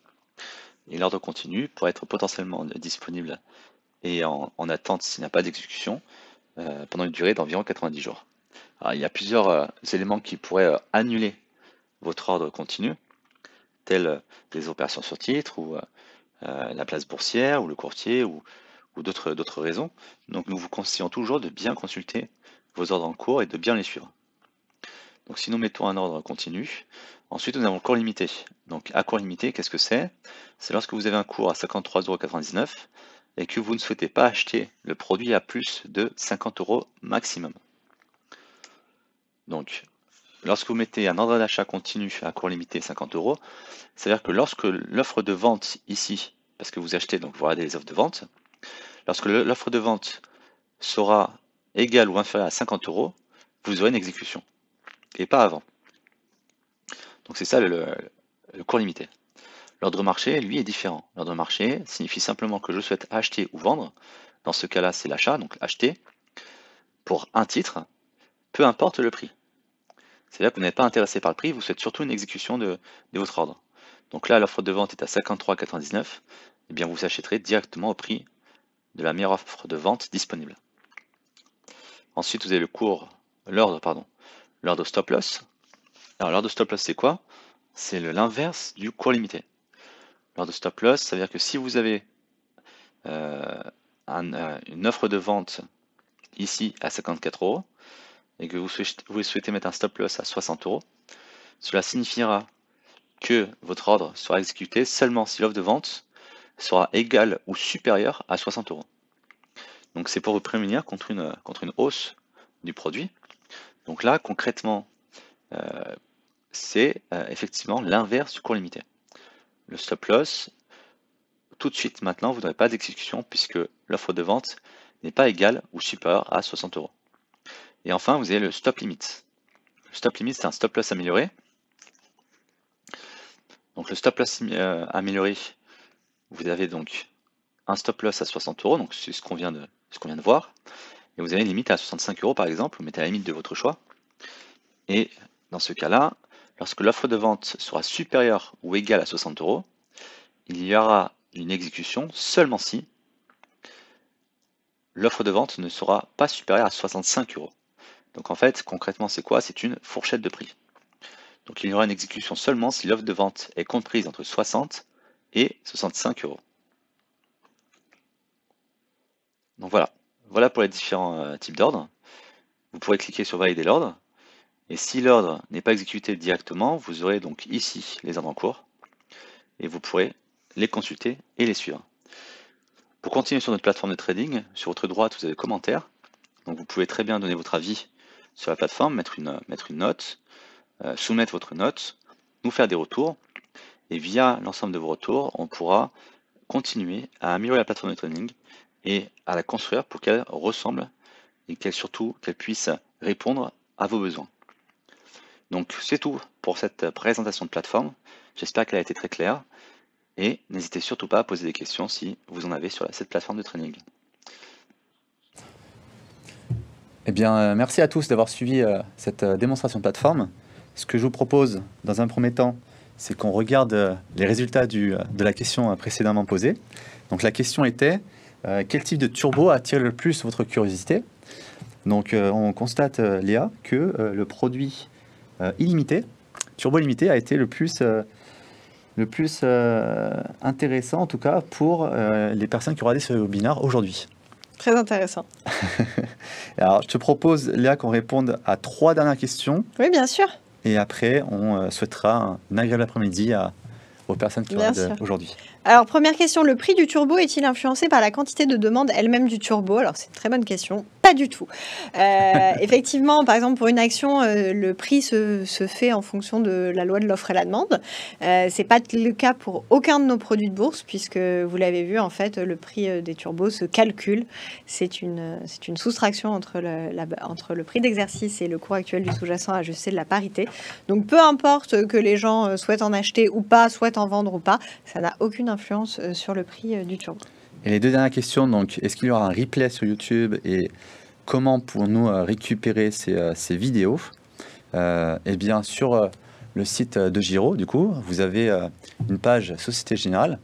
Et l'ordre continu pourrait être potentiellement disponible et en attente s'il n'y a pas d'exécution pendant une durée d'environ 90 jours. Alors, il y a plusieurs éléments qui pourraient annuler votre ordre continu, tels les opérations sur titre ou la place boursière ou le courtier ou d'autres raisons. Donc nous vous conseillons toujours de bien consulter vos ordres en cours et de bien les suivre. Donc si nous mettons un ordre continu, ensuite nous avons le cours limité. Donc à cours limité, qu'est-ce que c'est? C'est lorsque vous avez un cours à 53,99 € et que vous ne souhaitez pas acheter le produit à plus de 50 € maximum. Donc lorsque vous mettez un ordre d'achat continu à cours limité 50 €, c'est-à-dire que lorsque l'offre de vente ici, parce que vous achetez, donc vous regardez les offres de vente, lorsque l'offre de vente sera égale ou inférieure à 50 €, vous aurez une exécution, et pas avant. Donc c'est ça le cours limité. L'ordre marché, lui, est différent. L'ordre marché signifie simplement que je souhaite acheter ou vendre. Dans ce cas-là, c'est l'achat, donc acheter, pour un titre, peu importe le prix. C'est-à-dire que vous n'êtes pas intéressé par le prix, vous souhaitez surtout une exécution de votre ordre. Donc là, l'offre de vente est à 53,99 €, et bien vous achèterez directement au prix de la meilleure offre de vente disponible. Ensuite, vous avez l'ordre stop loss. Alors l'ordre stop loss, c'est quoi? C'est l'inverse du cours limité. L'ordre stop loss, ça veut dire que si vous avez une offre de vente ici à 54 € et que vous souhaitez mettre un stop loss à 60 €, cela signifiera que votre ordre sera exécuté seulement si l'offre de vente sera égale ou supérieure à 60 €. Donc c'est pour vous prémunir contre une hausse du produit. Donc là, concrètement, c'est effectivement l'inverse du cours limité. Le stop loss, tout de suite maintenant, vous n'aurez pas d'exécution puisque l'offre de vente n'est pas égale ou supérieure à 60 €. Et enfin, vous avez le stop limit. Le stop limit, c'est un stop loss amélioré. Donc le stop loss amélioré, vous avez donc un stop loss à 60 €, donc c'est ce qu'on vient de voir. Et vous avez une limite à 65 € par exemple, vous mettez la limite de votre choix. Et dans ce cas-là, lorsque l'offre de vente sera supérieure ou égale à 60 €, il y aura une exécution seulement si l'offre de vente ne sera pas supérieure à 65 €. Donc en fait, concrètement, c'est quoi? C'est une fourchette de prix. Donc il y aura une exécution seulement si l'offre de vente est comprise entre 60 et 65 €. Donc voilà pour les différents types d'ordres. Vous pourrez cliquer sur valider l'ordre. Et si l'ordre n'est pas exécuté directement, vous aurez donc ici les ordres en cours. Et vous pourrez les consulter et les suivre. Pour continuer sur notre plateforme de trading, sur votre droite, vous avez commentaires. Donc vous pouvez très bien donner votre avis sur la plateforme, mettre une note, soumettre votre note, nous faire des retours. Et via l'ensemble de vos retours, on pourra continuer à améliorer la plateforme de trading et à la construire pour qu'elle ressemble et qu'elle puisse répondre à vos besoins. Donc c'est tout pour cette présentation de plateforme. J'espère qu'elle a été très claire. Et n'hésitez surtout pas à poser des questions si vous en avez sur cette plateforme de trading. Eh bien, merci à tous d'avoir suivi cette démonstration de plateforme. Ce que je vous propose, dans un premier temps, c'est qu'on regarde les résultats de la question précédemment posée. Donc la question était, quel type de turbo attire le plus votre curiosité? Donc on constate, Léa, que le produit illimité, turbo illimité, a été le plus intéressant, en tout cas, pour les personnes qui ont regardé ce webinaire aujourd'hui. Très intéressant. Alors, je te propose, Léa, qu'on réponde à 3 dernières questions. Oui, bien sûr. Et après, on souhaitera un agréable après-midi aux personnes qui regardent aujourd'hui. Alors, première question, le prix du turbo est-il influencé par la quantité de demande elle-même du turbo? Alors, c'est une très bonne question. Pas du tout. Effectivement, par exemple, pour une action, le prix se fait en fonction de la loi de l'offre et la demande. C'est pas le cas pour aucun de nos produits de bourse, puisque vous l'avez vu, en fait, le prix des turbos se calcule. C'est une soustraction entre le prix d'exercice et le cours actuel du sous-jacent ajusté de la parité. Donc, peu importe que les gens souhaitent en acheter ou pas, souhaitent en vendre ou pas, ça n'a aucune influence sur le prix du turbo. Et les deux dernières questions, donc, est-ce qu'il y aura un replay sur YouTube et comment pouvons-nous récupérer ces vidéos? Eh bien, sur le site de Giro, du coup, vous avez une page Société Générale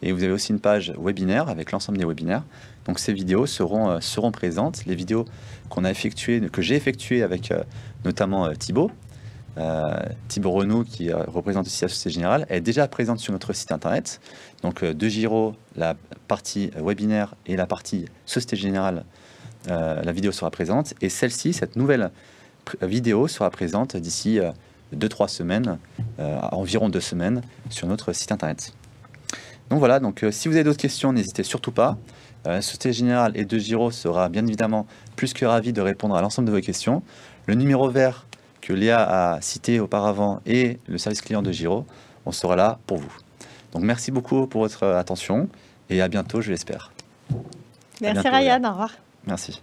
et vous avez aussi une page webinaire avec l'ensemble des webinaires. Donc, ces vidéos seront présentes. Les vidéos que j'ai effectuées avec notamment Thibaut Renaud, qui représente aussi la Société Générale, est déjà présente sur notre site internet. Donc de Giro, la partie webinaire et la partie Société Générale, la vidéo sera présente. Et cette nouvelle vidéo sera présente d'ici 2-3 semaines, environ 2 semaines, sur notre site internet. Donc voilà, si vous avez d'autres questions, n'hésitez surtout pas. La Société Générale et de Giro sera bien évidemment plus que ravi de répondre à l'ensemble de vos questions. Le numéro vert que Léa a cité auparavant et le service client de Giro, on sera là pour vous. Donc merci beaucoup pour votre attention et à bientôt, je l'espère. Merci Ryan, au revoir. Merci.